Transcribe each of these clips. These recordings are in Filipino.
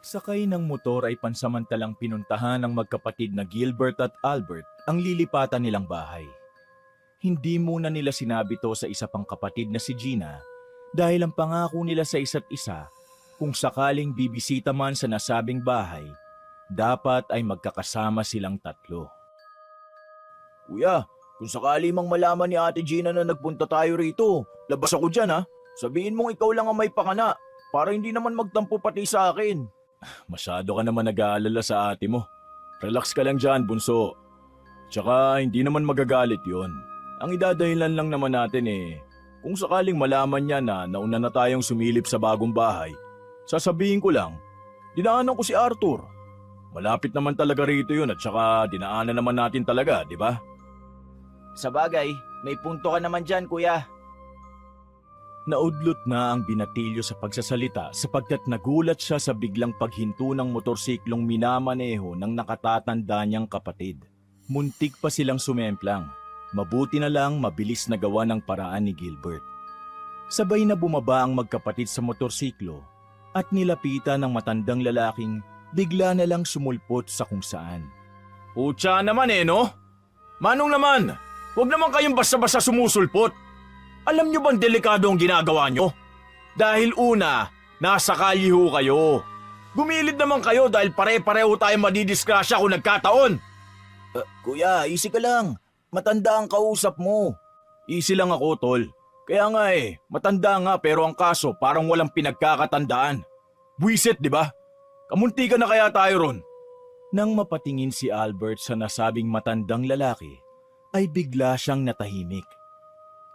Sakay ng motor ay pansamantalang pinuntahan ng magkapatid na Gilbert at Albert ang lilipatan nilang bahay. Hindi muna nila sinabi to sa isa pang kapatid na si Gina dahil ang pangako nila sa isa't isa kung sakaling bibisita man sa nasabing bahay, dapat ay magkakasama silang tatlo. Kuya, kung sakali mang malaman ni Ate Gina na nagpunta tayo rito, labas ako dyan ha. Sabihin mong ikaw lang ang may pakana para hindi naman magtampo pati sa akin. Masyado ka naman nag-aalala sa ate mo. Relax ka lang dyan, bunso. Tsaka hindi naman magagalit yon. Ang idadahilan lang naman natin kung sakaling malaman niya na nauna na tayong sumilip sa bagong bahay, sasabihin ko lang, dinaanan ko si Arthur. Malapit naman talaga rito yun at tsaka dinaanan naman natin talaga, di ba? Sa bagay, may punto ka naman dyan, kuya. Naudlot na ang binatilyo sa pagsasalita sapagkat nagulat siya sa biglang paghinto ng motorsiklong minamaneho ng nakatatanda niyang kapatid. Muntik pa silang sumemplang. Mabuti na lang mabilis na gawa ng paraan ni Gilbert. Sabay na bumaba ang magkapatid sa motorsiklo at nilapitan ng matandang lalaking bigla na lang sumulpot sa kung saan. Putya naman no? Manong naman, huwag naman kayong basta-basta sumusulpot. Alam nyo bang delikado ang ginagawa nyo? Dahil una, nasa kalye ho kayo. Gumilid naman kayo dahil pare-pareho tayo madidisgrasya kung nagkataon. Kuya, easy ka lang. Matanda ang kausap mo. Easy lang ako, tol. Kaya nga matanda nga pero ang kaso parang walang pinagkakatandaan. Buwisit, di ba? Kamunti ka na kaya tayo ron. Nang mapatingin si Albert sa nasabing matandang lalaki, ay bigla siyang natahimik.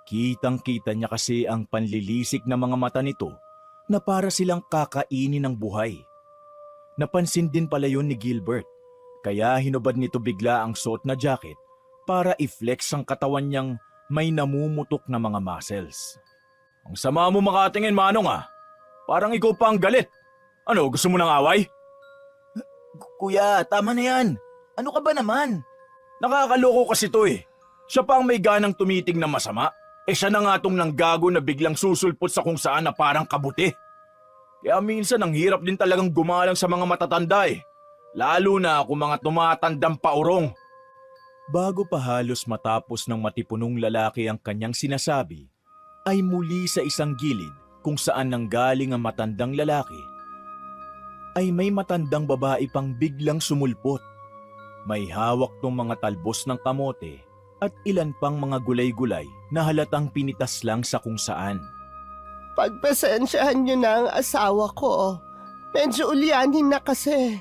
Kitang-kita niya kasi ang panlilisik na mga mata nito na para silang kakainin ng buhay. Napansin din pala yun ni Gilbert, kaya hinubad nito bigla ang suot na jacket para i-flex ang katawan niyang may namumutok na mga muscles. Ang sama mo makatingin, Manong Parang ikaw pa ang galit. Ano, gusto mo ng away? Kuya, tama na yan. Ano ka ba naman? Nakakaloko kasi to Siya pa ang may ganang tumitig na masama. Siya na nga tong nanggago na biglang susulpot sa kung saan na parang kabuti. Kaya minsan ang hirap din talagang gumalang sa mga matatanda Lalo na kung mga tumatandang paurong. Bago pa halos matapos ng matipunong lalaki ang kanyang sinasabi, ay muli sa isang gilid kung saan nanggaling ang matandang lalaki, ay may matandang babae pang biglang sumulpot. May hawak tong mga talbos ng kamote at ilan pang mga gulay-gulay na halatang pinitas lang sa kung saan. Pagpasensyahan niyo na ang asawa ko. Medyo ulyanin na kasi.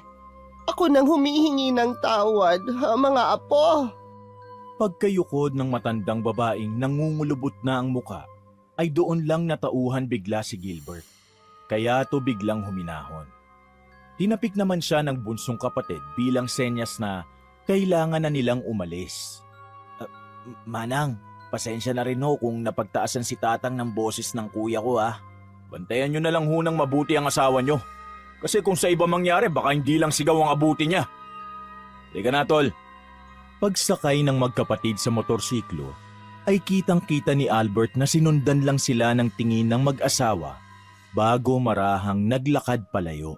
Ako nang humihingi ng tawad, mga apo. Pagkayukod ng matandang babaeng nangungulubot na ang muka, ay doon lang natauhan bigla si Gilbert. Kaya to biglang huminahon. Tinapik naman siya ng bunsong kapatid bilang senyas na kailangan na nilang umalis. Manang, pasensya na rin ho kung napagtaasan si tatang ng boses ng kuya ko Bantayan nyo na lang hunang mabuti ang asawa nyo. Kasi kung sa iba mangyari, baka hindi lang sigaw ang abuti niya. Teka na, tol. Pagsakay ng magkapatid sa motorsiklo, ay kitang-kita ni Albert na sinundan lang sila ng tingin ng mag-asawa bago marahang naglakad palayo.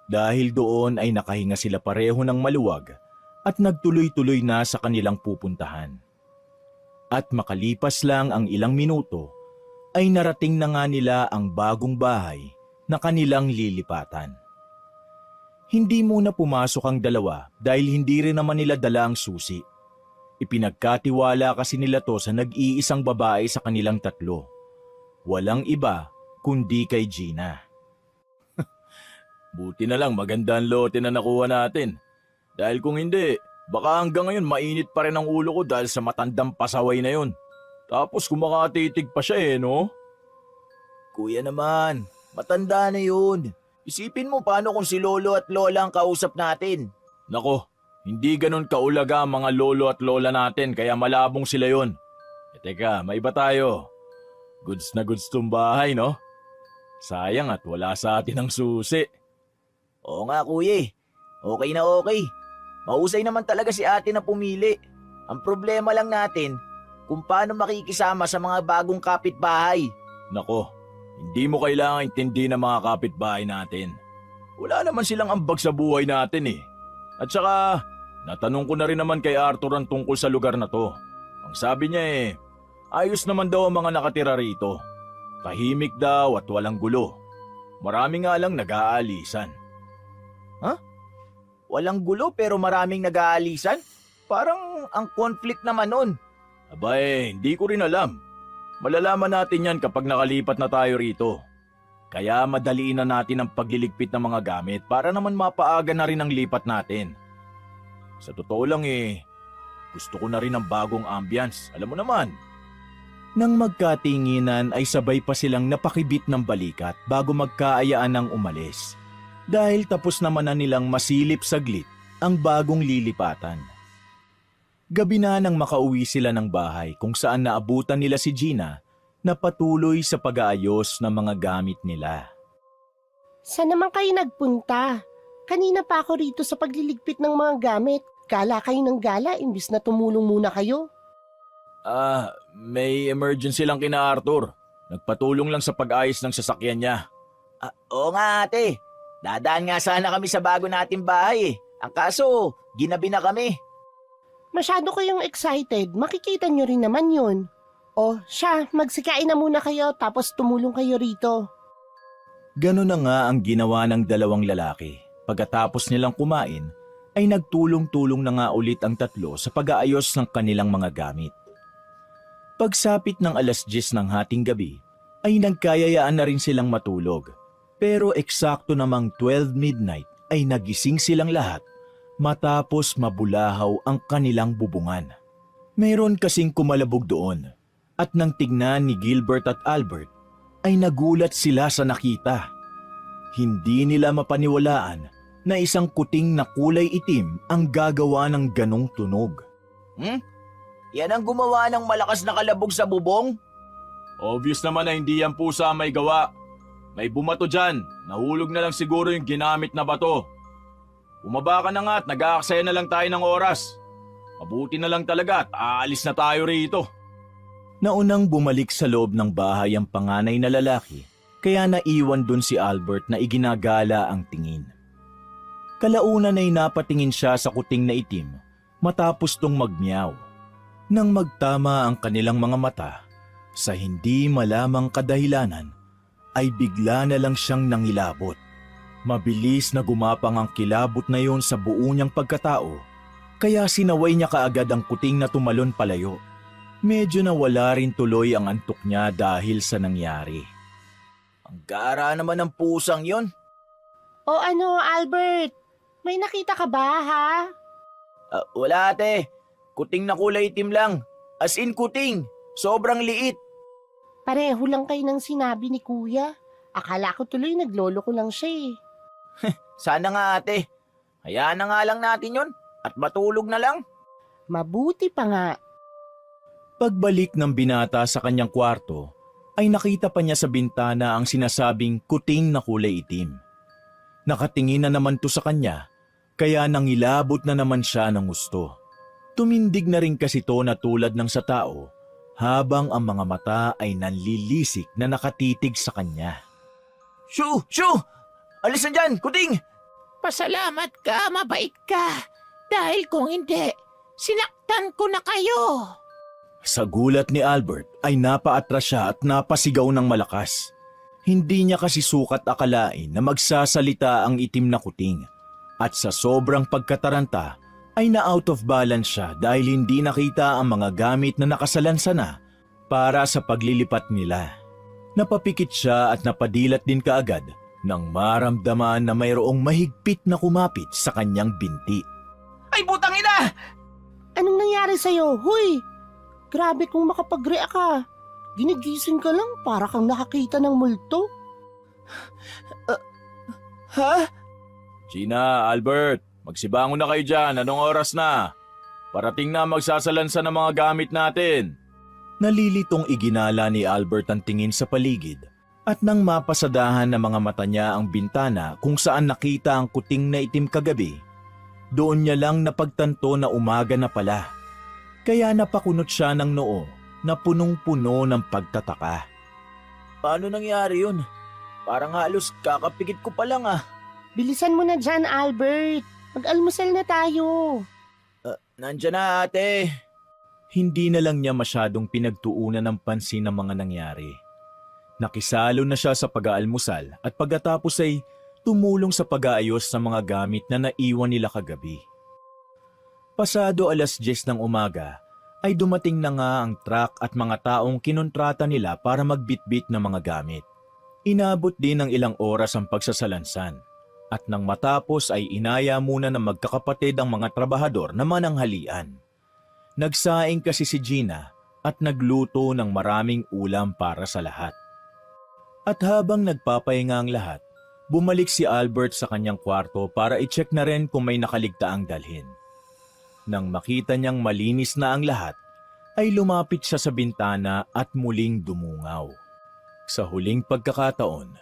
Dahil doon ay nakahinga sila pareho ng maluwag at nagtuloy-tuloy na sa kanilang pupuntahan. At makalipas lang ang ilang minuto, ay narating na nga nila ang bagong bahay na kanilang lilipatan. Hindi muna pumasok ang dalawa dahil hindi rin naman nila dala ang susi. Ipinagkatiwala kasi nila to sa nag-iisang babae sa kanilang tatlo. Walang iba kundi kay Gina. Buti na lang maganda ang lote na nakuha natin. Dahil kung hindi, baka hanggang ngayon mainit pa rin ang ulo ko dahil sa matandang pasaway na yon. Tapos kumakatitig pa siya no? Kuya naman, matanda na yun. Isipin mo paano kung si lolo at lola ang kausap natin. Nako, hindi ganun kaulaga ang mga lolo at lola natin kaya malabong sila yon. Teka, may iba tayo. Goods na goods tong bahay, no? Sayang at wala sa atin ang susi. Oo nga kuya okay na okay. Mahusay naman talaga si ate na pumili. Ang problema lang natin, kung paano makikisama sa mga bagong kapitbahay. Nako, hindi mo kailangan intindihin ng mga kapitbahay natin. Wala naman silang ambag sa buhay natin eh. At saka, natanong ko na rin naman kay Arthur ang tungkol sa lugar na to. Ang sabi niya ayos naman daw ang mga nakatira rito. Tahimik daw at walang gulo. Marami nga lang nag-aalisan. Walang gulo pero maraming nag-aalisan? Parang ang conflict naman nun. Aba hindi ko rin alam. Malalaman natin yan kapag nakalipat na tayo rito. Kaya madaliin na natin ang pagliligpit ng mga gamit para naman mapaaga na rin ang lipat natin. Sa totoo lang gusto ko na rin ng bagong ambience. Alam mo naman. Nang magkatinginan ay sabay pa silang napakibit ng balikat bago magkaayaan ng umalis. Dahil tapos naman na nilang masilip saglit ang bagong lilipatan. Gabi na nang makauwi sila ng bahay kung saan naabutan nila si Gina na patuloy sa pag-aayos ng mga gamit nila. Saan naman kayo nagpunta? Kanina pa ako rito sa pagliligpit ng mga gamit. Gala kayo ng gala imbis na tumulong muna kayo. May emergency lang kina Arthur. Nagpatulong lang sa pag-ayos ng sasakyan niya. Oo nga ate. Dadaan nga sana kami sa bago nating bahay. Ang kaso, ginabi na kami. Masyado kayong excited. Makikita nyo rin naman yun. O siya, magsikain na muna kayo tapos tumulong kayo rito. Ganon na nga ang ginawa ng dalawang lalaki. Pagkatapos nilang kumain, ay nagtulong-tulong na nga ulit ang tatlo sa pag-aayos ng kanilang mga gamit. Pagsapit ng 10:00 ng hating gabi, ay nagkayayaan na rin silang matulog. Pero eksakto namang 12 midnight ay nagising silang lahat matapos mabulahaw ang kanilang bubungan. Mayroon kasing kumalabog doon. At nang tignan ni Gilbert at Albert, ay nagulat sila sa nakita. Hindi nila mapaniwalaan na isang kuting na kulay itim ang gagawa ng ganong tunog. Yan ang gumawa ng malakas na kalabog sa bubong? Obvious naman na hindi yan pusa may gawa. May bumato dyan. Nahulog na lang siguro yung ginamit na bato. Bumaba ka na nga at nag-aaksaya na lang tayo ng oras. Mabuti na lang talaga at aalis na tayo rito. Naunang bumalik sa loob ng bahay ang panganay na lalaki, kaya naiwan dun si Albert na iginagala ang tingin. Kalaunan ay napatingin siya sa kuting na itim matapos tong magmiyaw. Nang magtama ang kanilang mga mata, sa hindi malamang kadahilanan, ay bigla na lang siyang nangilabot. Mabilis na gumapang ang kilabot na yon sa buo niyang pagkatao, kaya sinaway niya kaagad ang kuting na tumalon palayo. Medyo nawala rin tuloy ang antok niya dahil sa nangyari. Ang gara naman ng pusang yon. O ano, Albert? May nakita ka ba, ha? Wala ate. Kuting na kulay itim lang. As in kuting. Sobrang liit. Pareho lang kayo ng sinabi ni Kuya. Akala ko tuloy naglolo ko lang siya Sana nga ate. Hayaan na nga lang natin yon at matulog na lang. Mabuti pa nga. Pagbalik ng binata sa kanyang kwarto, ay nakita pa niya sa bintana ang sinasabing kuting na kulay itim. Nakatingin na naman to sa kanya, kaya nangilabot na naman siya ng gusto. Tumindig na rin kasi to na tulad ng sa tao, habang ang mga mata ay nanlilisik na nakatitig sa kanya. Shoo! Shoo! Alis na dyan, kuting! Pasalamat ka, mabait ka. Dahil kung hindi, sinaktan ko na kayo. Sa gulat ni Albert ay napaatras siya at napasigaw ng malakas. Hindi niya kasi sukat akalain na magsasalita ang itim na kuting. At sa sobrang pagkataranta ay na-out of balance siya dahil hindi nakita ang mga gamit na nakasalansa na para sa paglilipat nila. Napapikit siya at napadilat din kaagad nang maramdaman na mayroong mahigpit na kumapit sa kanyang binti. Ay butang ina! Anong nangyari sa'yo? Huy! Grabe kung makapag-react ka. Ginigising ka lang para kang nakakita ng multo. Ha? Gina, Albert, magsibangon na kayo dyan. Anong oras na? Parating na magsasalansa ng mga gamit natin. Nalilitong iginala ni Albert ang tingin sa paligid at nang mapasadahan ng mga mata niya ang bintana kung saan nakita ang kuting na itim kagabi, doon niya lang napagtanto na umaga na pala. Kaya napakunot siya ng noo na punong-puno ng pagtataka. Paano nangyari yun? Parang halos kakapikit ko pa lang ah. Bilisan mo na dyan, Albert. Mag-almusal na tayo. Nandiyan na ate. Hindi na lang niya masyadong pinagtuunan ng pansin ng mga nangyari. Nakisalo na siya sa pag-aalmusal at pagkatapos ay tumulong sa pag-aayos ng mga gamit na naiwan nila kagabi. Pasado 10:00 ng umaga ay dumating na nga ang truck at mga taong kinontrata nila para magbitbit ng mga gamit. Inabot din ng ilang oras ang pagsasalansan at nang matapos ay inaya muna ng magkakapatid ang mga trabahador na mananghalian. Nagsaing kasi si Gina at nagluto ng maraming ulam para sa lahat. At habang nagpapahinga ang lahat, bumalik si Albert sa kanyang kwarto para i-check na rin kung may nakaligtaang dalhin. Nang makita niyang malinis na ang lahat, ay lumapit siya sa bintana at muling dumungaw. Sa huling pagkakataon,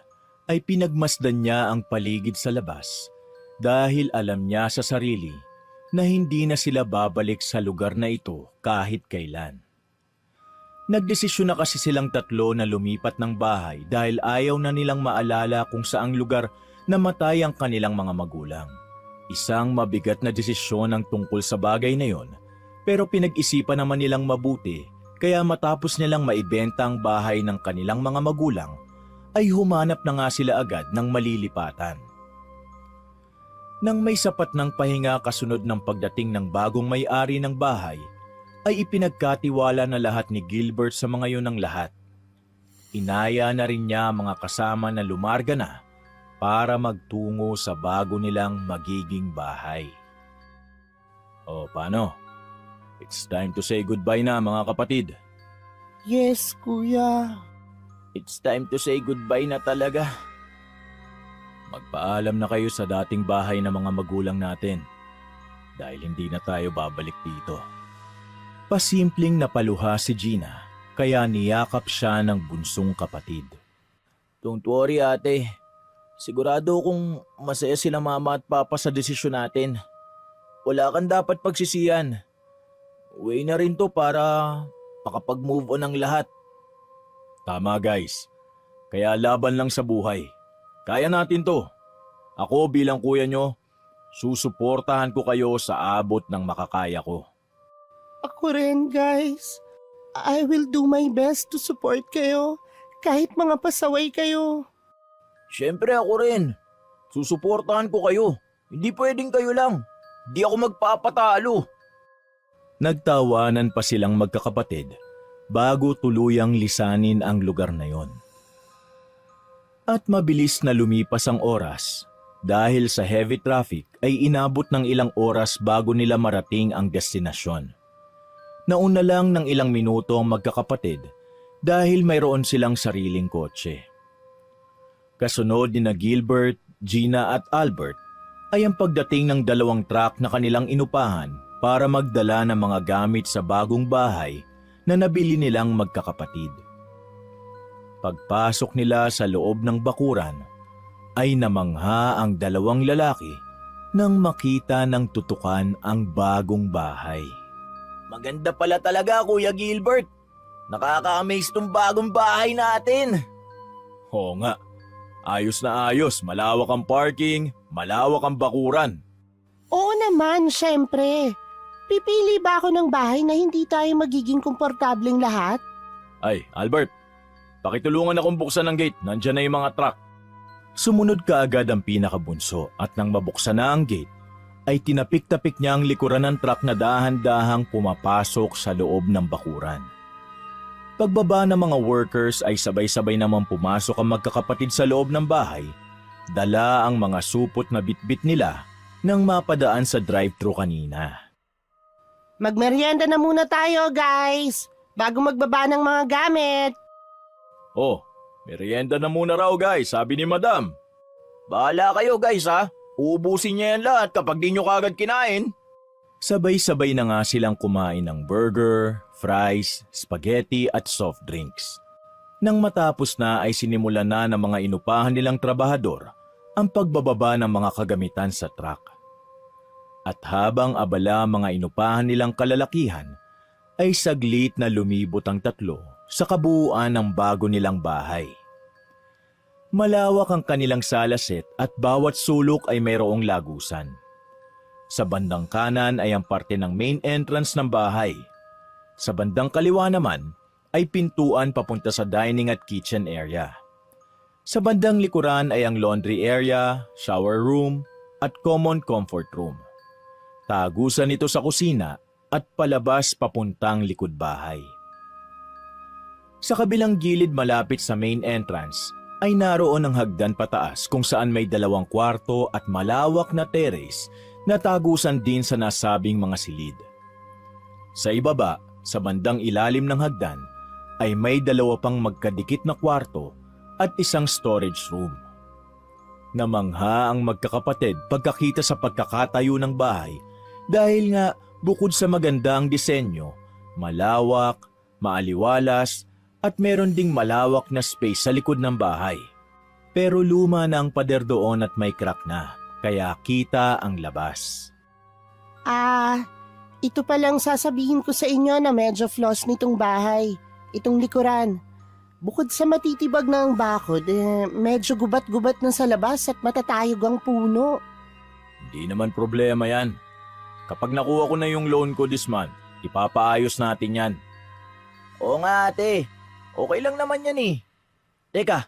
ay pinagmasdan niya ang paligid sa labas dahil alam niya sa sarili na hindi na sila babalik sa lugar na ito kahit kailan. Nagdesisyon na kasi silang tatlo na lumipat ng bahay dahil ayaw na nilang maalala kung saang lugar namatay ang kanilang mga magulang. Isang mabigat na desisyon ang tungkol sa bagay na yon, pero pinag-isipan naman nilang mabuti kaya matapos nilang maibenta ang bahay ng kanilang mga magulang, ay humanap na nga sila agad ng malilipatan. Nang may sapat ng pahinga kasunod ng pagdating ng bagong may-ari ng bahay, ay ipinagkatiwala na lahat ni Gilbert sa mga yun ng lahat. Inaya na rin niya ang mga kasama na lumarga na para magtungo sa bago nilang magiging bahay. O paano? It's time to say goodbye na mga kapatid. Yes, kuya. It's time to say goodbye na talaga. Magpaalam na kayo sa dating bahay ng mga magulang natin dahil hindi na tayo babalik dito. Pasimpleng napaluha si Gina kaya niyakap siya ng bunsong kapatid. Don't worry ate. Sigurado kung masaya sila mama at papa sa desisyon natin. Wala kang dapat pagsisiyan. Uwi na rin to para makapag-move on ang lahat. Tama guys, kaya laban lang sa buhay. Kaya natin to. Ako bilang kuya nyo, susuportahan ko kayo sa abot ng makakaya ko. Ako rin, guys. I will do my best to support kayo kahit mga pasaway kayo. Siyempre ako rin. Susuportahan ko kayo. Hindi pwedeng kayo lang. Di ako magpapatalo. Nagtawanan pa silang magkakapatid bago tuluyang lisanin ang lugar na yon. At mabilis na lumipas ang oras dahil sa heavy traffic ay inabot ng ilang oras bago nila marating ang destinasyon. Nauna lang ng ilang minuto ang magkakapatid dahil mayroon silang sariling kotse. Kasunod ni na Gilbert, Gina at Albert ay ang pagdating ng 2 truck na kanilang inupahan para magdala ng mga gamit sa bagong bahay na nabili nilang magkakapatid. Pagpasok nila sa loob ng bakuran, ay namangha ang 2 lalaki nang makita ng tutukan ang bagong bahay. Maganda pala talaga Kuya Gilbert. Nakaka-amaze tong bagong bahay natin. Oo nga, ayos na ayos, malawak ang parking, malawak ang bakuran. Oo naman, syempre. Pipili ba ako ng bahay na hindi tayo magiging komportableng lahat? Ay, Albert, pakitulungan akong buksan ng gate, nandyan na yung mga truck. Sumunod kaagad ang pinakabunso at nang mabuksan na ang gate, ay tinapik-tapik niya ang likuran ng truck na dahan-dahang pumapasok sa loob ng bakuran. Pagbaba ng mga workers ay sabay-sabay naman pumasok ang magkakapatid sa loob ng bahay, dala ang mga supot na bitbit nila nang mapadaan sa drive-thru kanina. Magmerienda na muna tayo, guys, bago magbaba ng mga gamit. Oh, merienda na muna raw guys, sabi ni Madam. Bahala kayo guys ha. Uubusin niya yan lahat kapag di nyo kagad kinain. Sabay-sabay na nga silang kumain ng burger, fries, spaghetti at soft drinks. Nang matapos na ay sinimulan na ng mga inupahan nilang trabahador ang pagbababa ng mga kagamitan sa truck. At habang abala mga inupahan nilang kalalakihan, ay saglit na lumibot ang tatlo sa kabuuan ng bago nilang bahay. Malawak ang kanilang salaset at bawat sulok ay mayroong lagusan. Sa bandang kanan ay ang parte ng main entrance ng bahay. Sa bandang kaliwa naman ay pintuan papunta sa dining at kitchen area. Sa bandang likuran ay ang laundry area, shower room at common comfort room. Tagusan ito sa kusina at palabas papuntang likod bahay. Sa kabilang gilid malapit sa main entrance ay naroon ang hagdan pataas kung saan may 2 kwarto at malawak na terrace na tagusan din sa nasabing mga silid. Sa ibaba, sa bandang ilalim ng hagdan, ay may 2 pang magkadikit na kwarto at isang storage room. Namangha ang magkakapatid pagkakita sa pagkakatayo ng bahay dahil nga bukod sa magandang disenyo, malawak, maaliwalas at meron ding malawak na space sa likod ng bahay. Pero luma na ang pader doon at may crack na, kaya kita ang labas. Ito palang sasabihin ko sa inyo na medyo flaws nitong bahay, itong likuran. Bukod sa matitibag na ang bakod, medyo gubat-gubat na sa labas at matatayog ang puno. Hindi naman problema yan. Kapag nakuha ko na yung loan ko this month, ipapaayos natin yan. Oo nga ate, okay lang naman yan eh. Teka,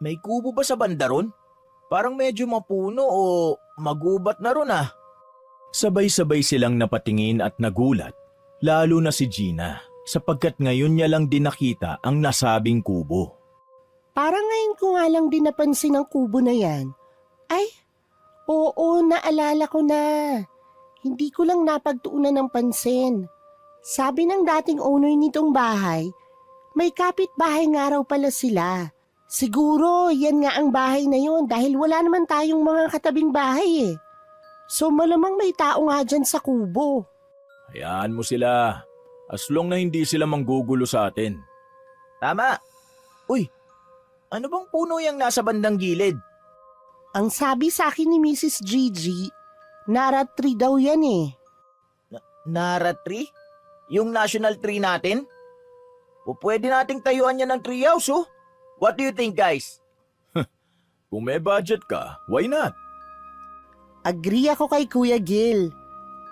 may kubo ba sa banda ron? Parang medyo mapuno o magubat na ron ah. Sabay-sabay silang napatingin at nagulat, lalo na si Gina, sapagkat ngayon niya lang din nakita ang nasabing kubo. Parang ngayon ko nga lang din napansin ang kubo na yan. Ay, oo, naalala ko na. Hindi ko lang napagtuunan ng pansin. Sabi ng dating owner nitong bahay, may kapitbahay nga raw pala sila. Siguro yan nga ang bahay na yun dahil wala naman tayong mga katabing bahay eh. So malamang may tao nga dyan sa kubo. Hayaan mo sila, as long na hindi sila manggugulo sa atin. Tama. Uy, ano bang puno yung nasa bandang gilid? Ang sabi sa akin ni Mrs. Gigi, Nara tree daw yan eh. Nara tree? Yung national tree natin? O pwede nating tayuan yan ng treehouse oh. What do you think guys? Kung may budget ka, why not? Agree ako kay Kuya Gil.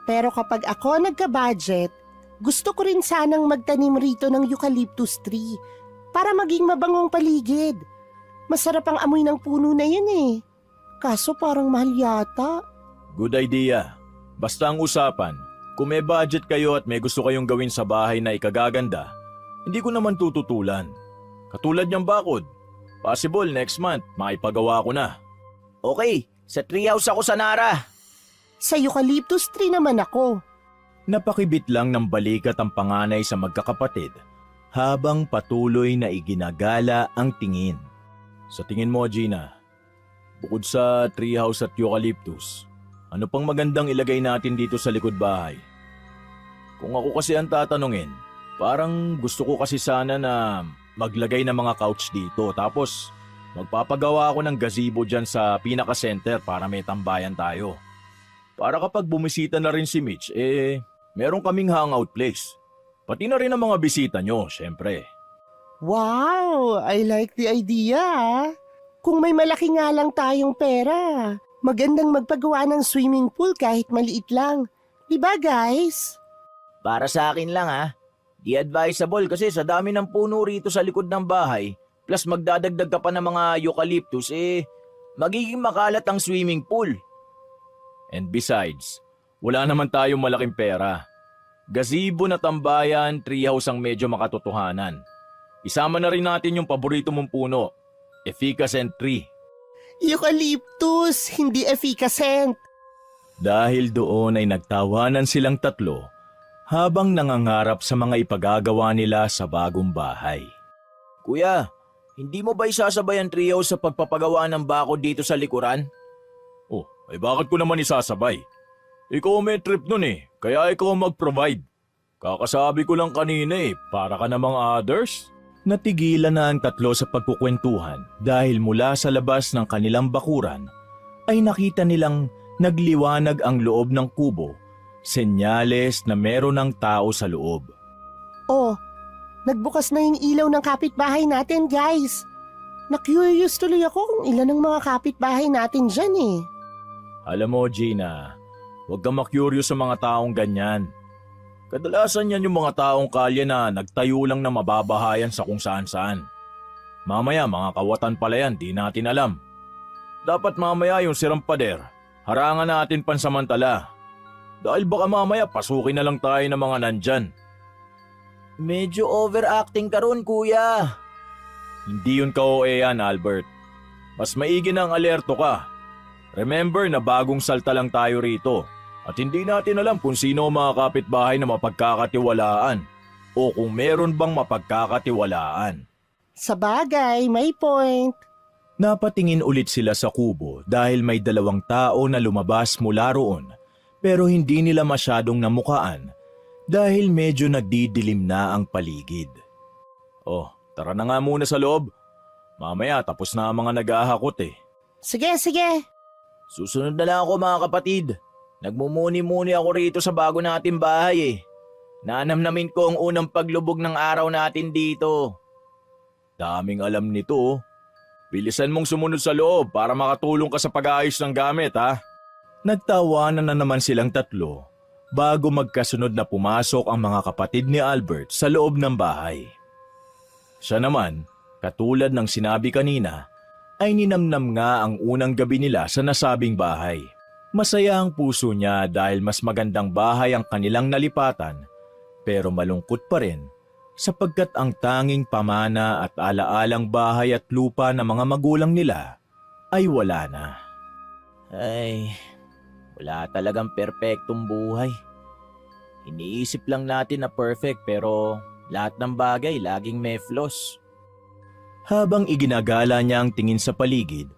Pero kapag ako nagka-budget, gusto ko rin sanang magtanim rito ng eucalyptus tree para maging mabangong paligid. Masarap ang amoy ng puno na yun eh. Kaso parang mahal yata. Good idea. Basta ang usapan, kung may budget kayo at may gusto kayong gawin sa bahay na ikagaganda, hindi ko naman tututulan. Katulad niyang bakod. Possible next month, maipagawa ko na. Okay, sa treehouse ako sa Nara. Sa eucalyptus tree naman ako. Napakibit lang ng balikat ang panganay sa magkakapatid habang patuloy na iginagala ang tingin. Sa tingin mo, Gina, bukod sa treehouse at eucalyptus, ano pang magandang ilagay natin dito sa likod bahay? Kung ako kasi ang tatanungin, parang gusto ko kasi sana na maglagay ng mga couch dito tapos magpapagawa ako ng gazebo dyan sa pinaka-center para may tambayan tayo. Para kapag bumisita na rin si Mitch, meron kaming hangout place. Pati na rin ang mga bisita nyo, syempre. Wow, I like the idea ah. Kung may malaki nga lang tayong pera, magandang magpagawa ng swimming pool kahit maliit lang. Diba guys? Para sa akin lang ha. Di advisable kasi sa dami ng puno rito sa likod ng bahay, plus magdadagdag ka pa ng mga eucalyptus, magiging makalat ang swimming pool. And besides, wala naman tayong malaking pera. Gazebo na tambayan, treehouse ang medyo makatotohanan. Isama na rin natin yung paborito mong puno, efficacent tree. Eucalyptus, hindi efficacent. Dahil doon ay nagtawanan silang tatlo habang nangangarap sa mga ipagagawa nila sa bagong bahay. Kuya, hindi mo ba isasabay ang treehouse sa pagpapagawa ng bakod dito sa likuran? Oh, ay bakit ko naman isasabay? Ikaw may trip nun kaya ikaw mag-provide. Kakasabi ko lang kanina para ka namang others. Natigilan na ang tatlo sa pagkukwentuhan dahil mula sa labas ng kanilang bakuran ay nakita nilang nagliwanag ang loob ng kubo, senyales na meron ng tao sa loob. Oh, nagbukas na yung ilaw ng kapitbahay natin guys. Na-curious tuloy ako kung ilan ang mga kapitbahay natin dyan eh. Alam mo, Gina, huwag kang makyuryo sa mga taong ganyan. Kadalasan yan yung mga taong kalye na nagtayo lang na mababahayan sa kung saan-saan. Mamaya mga kawatan pala yan, di natin alam. Dapat mamaya yung sirang pader, harangan natin pansamantala. Dahil baka mamaya pasukin na lang tayo ng mga nandyan. Medyo overacting ka ron, kuya. Hindi yun ka-OA yan, Albert. Mas maigi nang alerto ka. Remember na bagong salta lang tayo rito. At hindi natin alam kung sino ang mga kapitbahay na mapagkakatiwalaan o kung meron bang mapagkakatiwalaan. Sa bagay, may point. Napatingin ulit sila sa kubo dahil may 2 tao na lumabas mula roon pero hindi nila masyadong namukaan dahil medyo nagdidilim na ang paligid. Oh, tara na nga muna sa loob. Mamaya tapos na ang mga naghahakot eh. Sige, sige. Susunod na lang ako mga kapatid. Nagmumuni-muni ako rito sa bago nating bahay eh. Nanamnamin ko ang unang paglubog ng araw natin dito. Daming alam nito oh. Bilisan mong sumunod sa loob para makatulong ka sa pag-aayos ng gamit ha. Nagtawanan na naman silang 3 bago magkasunod na pumasok ang mga kapatid ni Albert sa loob ng bahay. Siya naman, katulad ng sinabi kanina, ay ninamnam nga ang unang gabi nila sa nasabing bahay. Masaya ang puso niya dahil mas magandang bahay ang kanilang nalipatan pero malungkot pa rin sapagkat ang tanging pamana at alaalang bahay at lupa ng mga magulang nila ay wala na. Ay, wala talagang perpektong buhay. Iniisip lang natin na perfect pero lahat ng bagay laging may flaws. Habang iginagala niya ang tingin sa paligid,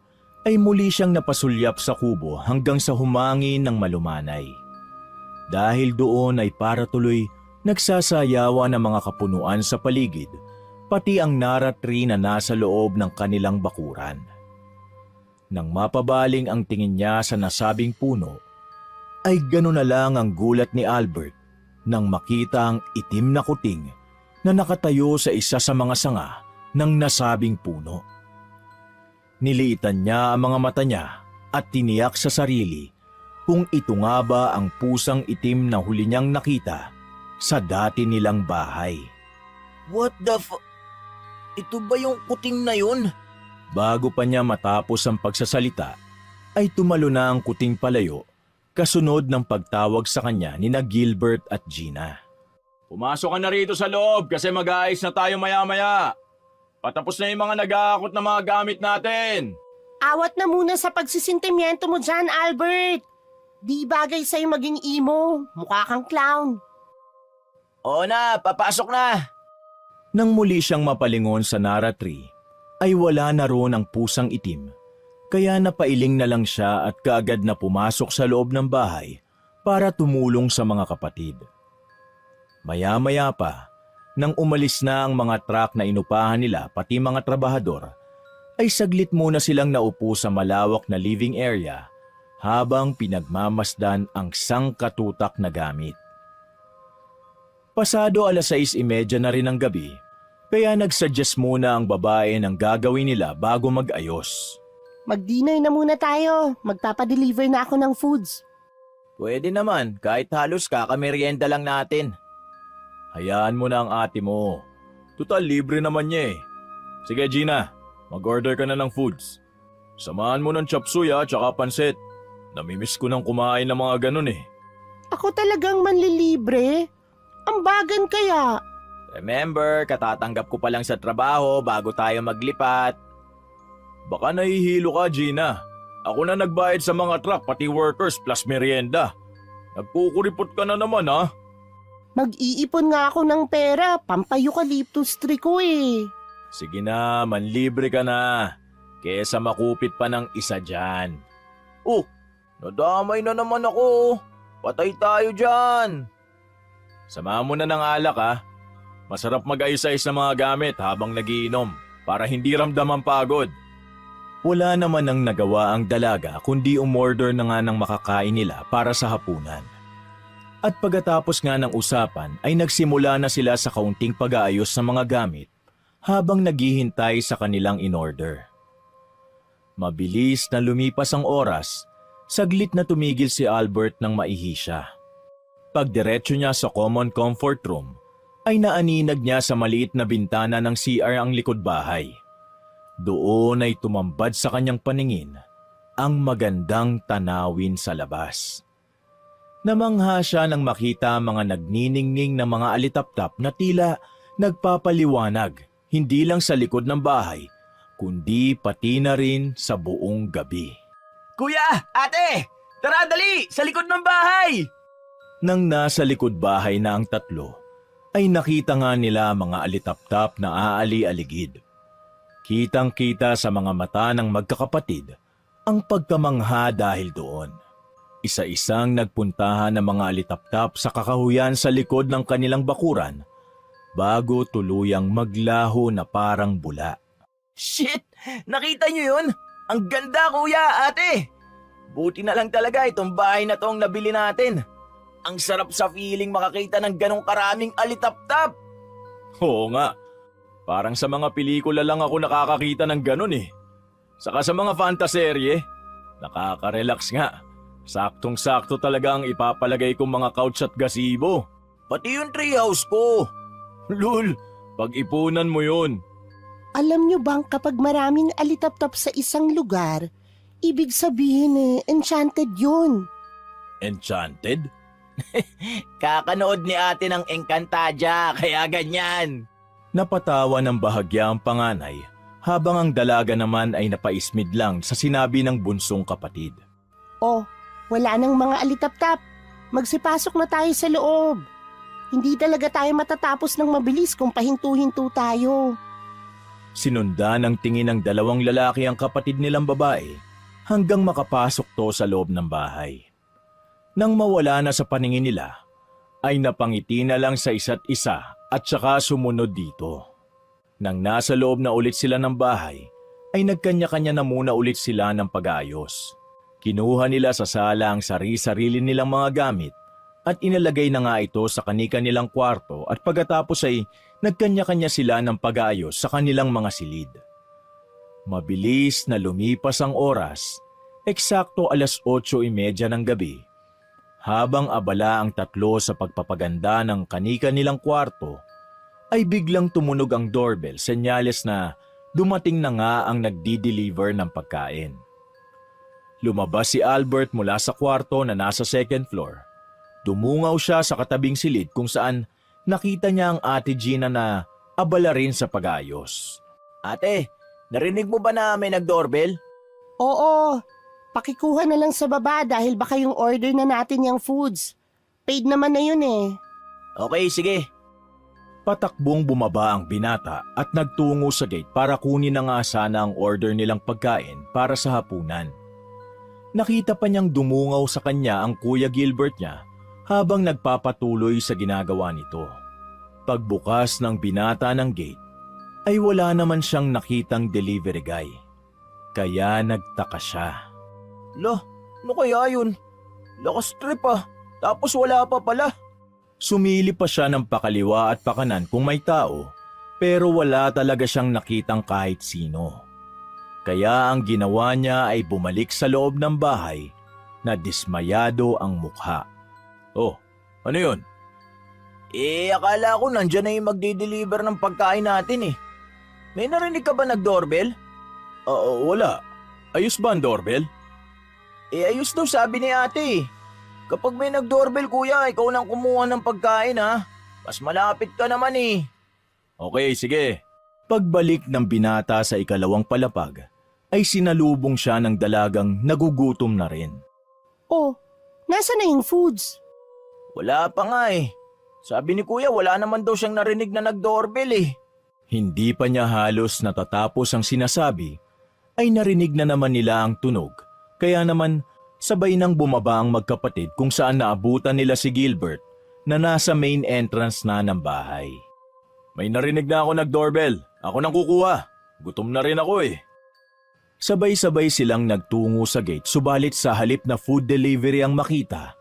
ay muli siyang napasulyap sa kubo hanggang sa humangin ng malumanay. Dahil doon ay para tuloy nagsasayawa ng mga kapunuan sa paligid, pati ang naratri na nasa loob ng kanilang bakuran. Nang mapabaling ang tingin niya sa nasabing puno, ay gano'n na lang ang gulat ni Albert nang makita ang itim na kuting na nakatayo sa isa sa mga sanga ng nasabing puno. Niliitan niya ang mga mata niya at tiniyak sa sarili kung ito nga ba ang pusang itim na huli niyang nakita sa dati nilang bahay. What the Ito ba yung kuting na yun? Bago pa niya matapos ang pagsasalita, ay tumalo na ang kuting palayo kasunod ng pagtawag sa kanya ni na Gilbert at Gina. Pumasok ka na rito sa loob kasi mag-aayos na tayo maya-maya. Patapos na yung mga nag-aakot na mga gamit natin. Awat na muna sa pagsisintimiento mo dyan, Albert. Di bagay sa'yo maging emo. Mukha kang clown. Oo na, papasok na. Nang muli siyang mapalingon sa naratri, ay wala na roon ang pusang itim. Kaya napailing na lang siya at kaagad na pumasok sa loob ng bahay para tumulong sa mga kapatid. Maya-maya pa, nang umalis na ang mga truck na inupahan nila pati mga trabahador, ay saglit muna silang naupo sa malawak na living area habang pinagmamasdan ang sangkatutak na gamit. Pasado 6:30 na rin ng gabi, kaya nagsuggest muna ang babae ng gagawin nila bago mag-ayos. Mag-dinner na muna tayo. Magpapadeliver na ako ng foods. Pwede naman, kahit halos kakamerienda lang natin. Hayaan mo na ang ate mo. Tutal, libre naman niya eh. Sige Gina, mag-order ka na ng foods. Samahan mo ng chop suey at saka pansit. Namimiss ko nang kumain ng mga ganun eh. Ako talagang manlilibre? Ambagan kaya? Remember, katatanggap ko pa lang sa trabaho bago tayo maglipat. Baka nahihilo ka Gina. Ako na nagbayad sa mga truck pati workers plus merienda. Nagkukuripot ka na naman ha. Mag-iipon nga ako ng pera. Pampayukaliptus tree ko eh. Sige na, manlibre ka na. Kesa makupit pa ng isa dyan. Oh, nadamay na naman ako. Patay tayo dyan. Samahan mo na ng alak ha. Masarap mag-ayos-ayos ng mga gamit habang nagiinom para hindi ramdam ang pagod. Wala naman ang nagawa ang dalaga kundi umorder na nga ng makakain nila para sa hapunan. At pagkatapos nga ng usapan ay nagsimula na sila sa kaunting pag-aayos ng mga gamit habang naghihintay sa kanilang in-order. Mabilis na lumipas ang oras, saglit na tumigil si Albert nang maihi siya. Pagdiretso niya sa common comfort room, ay naaninag niya sa maliit na bintana ng CR ang likod bahay. Doon ay tumambad sa kanyang paningin ang magandang tanawin sa labas. Namangha siya nang makita mga nagniningning na mga alitaptap na tila nagpapaliwanag hindi lang sa likod ng bahay, kundi pati na rin sa buong gabi. Kuya! Ate! Tara dali! Sa likod ng bahay! Nang nasa likod bahay na ang tatlo, ay nakita nga nila mga alitaptap na aali-aligid. Kitang-kita sa mga mata ng magkakapatid ang pagkamangha dahil doon. Isa-isang nagpuntahan ng mga alitaptap sa kakahuyan sa likod ng kanilang bakuran bago tuluyang maglaho na parang bula. Shit! Nakita niyo yun? Ang ganda, kuya, ate! Buti na lang talaga itong bahay na to ang nabili natin. Ang sarap sa feeling makakita ng ganong karaming alitaptap. Oo nga. Parang sa mga pelikula lang ako nakakakita ng ganun eh. Saka sa mga fantaserye, nakaka-relax nga. Saktong-sakto talaga ang ipapalagay kong mga couch at gazebo. Pati yung treehouse ko. Lul, pag-ipunan mo yun. Alam nyo bang kapag maraming alitaptap sa isang lugar, ibig sabihin enchanted yun. Enchanted? Kakanood ni ate ng Encantadia, kaya ganyan. Napatawa ng bahagya ang panganay habang ang dalaga naman ay napaismid lang sa sinabi ng bunsong kapatid. Oh, wala nang mga alitaptap. Magsipasok na tayo sa loob. Hindi talaga tayo matatapos ng mabilis kung pahinto-hinto tayo. Sinundan ng tingin ng dalawang lalaki ang kapatid nilang babae hanggang makapasok to sa loob ng bahay. Nang mawala na sa paningin nila, ay napangiti na lang sa isa't isa at saka sumunod dito. Nang nasa loob na ulit sila ng bahay, ay nagkanya-kanya na muna ulit sila ng pag-aayos. Kinuha nila sa sala ang sarili-sarili nilang mga gamit at inalagay na nga ito sa kani-kanilang kwarto at pagkatapos ay nagkanya-kanya sila ng pag-aayos sa kanilang mga silid. Mabilis na lumipas ang oras, eksakto 8:30 ng gabi. Habang abala ang tatlo sa pagpapaganda ng kani-kanilang kwarto, ay biglang tumunog ang doorbell, senyales na dumating na nga ang nagdi-deliver ng pagkain. Lumabas si Albert mula sa kwarto na nasa second floor. Dumungaw siya sa katabing silid kung saan nakita niya ang ate Gina na abala rin sa pag-ayos. Ate, narinig mo ba na may nag-doorbell? Oo, pakikuha na lang sa baba dahil baka yung order na natin yung foods. Paid naman na yun eh. Okay, sige. Patakbong bumaba ang binata at nagtungo sa gate para kunin na nga sana ang order nilang pagkain para sa hapunan. Nakita pa niyang dumungaw sa kanya ang Kuya Gilbert niya habang nagpapatuloy sa ginagawa nito. Pagbukas ng binata ng gate, ay wala naman siyang nakitang delivery guy. Kaya nagtaka siya. Lo, ano kaya yun? Lakas trip ah. Tapos wala pa pala. Sumili pa siya ng pakaliwa at pakanan kung may tao, pero wala talaga siyang nakitang kahit sino. Kaya ang ginawa niya ay bumalik sa loob ng bahay na dismayado ang mukha. Oh, ano yun? Akala ko nandyan na yung magdi-deliver ng pagkain natin eh. May narinig ka ba nag-doorbell? Wala. Ayos ba ang doorbell? Ayos daw sabi ni ate eh. Kapag may nag-doorbell kuya, ikaw nang kumuha ng pagkain ha. Mas malapit ka naman eh. Okay, sige. Pagbalik ng binata sa ikalawang palapag, ay sinalubong siya ng dalagang nagugutom na rin. Oh, nasa na yung foods? Wala pa nga eh. Sabi ni kuya wala naman daw siyang narinig na nag-doorbell eh. Hindi pa niya halos natatapos ang sinasabi, ay narinig na naman nila ang tunog. Kaya naman sabay nang bumaba ang magkapatid kung saan naabutan nila si Gilbert na nasa main entrance na ng bahay. May narinig na ako nag-doorbell. Ako nang kukuha. Gutom na rin ako eh. Sabay-sabay silang nagtungo sa gate subalit sa halip na food delivery ang makita,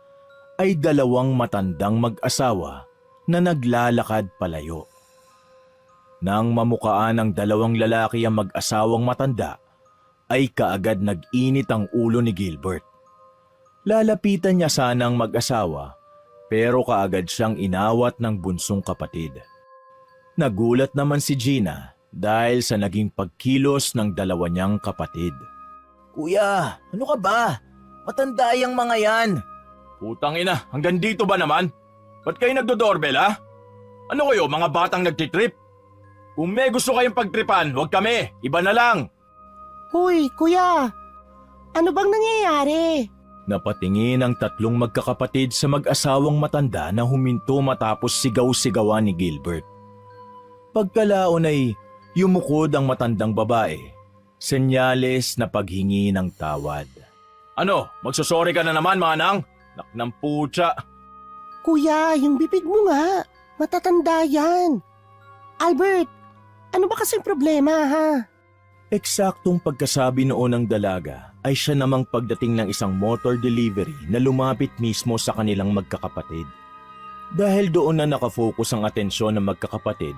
ay dalawang matandang mag-asawa na naglalakad palayo. Nang mamukaan ng dalawang lalaki ang mag-asawang matanda, ay kaagad nag-init ang ulo ni Gilbert. Lalapitan niya sanang mag-asawa, pero kaagad siyang inawat ng bunsong kapatid. Nagulat naman si Gina dahil sa naging pagkilos ng dalawa niyang kapatid. Kuya, ano ka ba? Matanda yung mga yan. Putang ina, hanggang dito ba naman? Ba't kayo nagdo-doorbell ha? Ano kayo, mga batang nagtitrip? Kung may gusto kayong pagtripan, huwag kami. Iba na lang. Hoy, kuya! Ano bang nangyayari? Napatingin ang tatlong magkakapatid sa mag-asawang matanda na huminto matapos sigaw-sigawan ni Gilbert. Pagkalaon ay yumukod ang matandang babae, senyales na paghingi ng tawad. Ano, magsusorry ka na naman, manang? Naknang putya. Kuya, yung bibig mo nga. Matatanda yan. Albert, ano ba kasing problema ha? Eksaktong pagkasabi noon ng dalaga ay siya namang pagdating ng isang motor delivery na lumapit mismo sa kanilang magkakapatid. Dahil doon na nakafocus ang atensyon ng magkakapatid,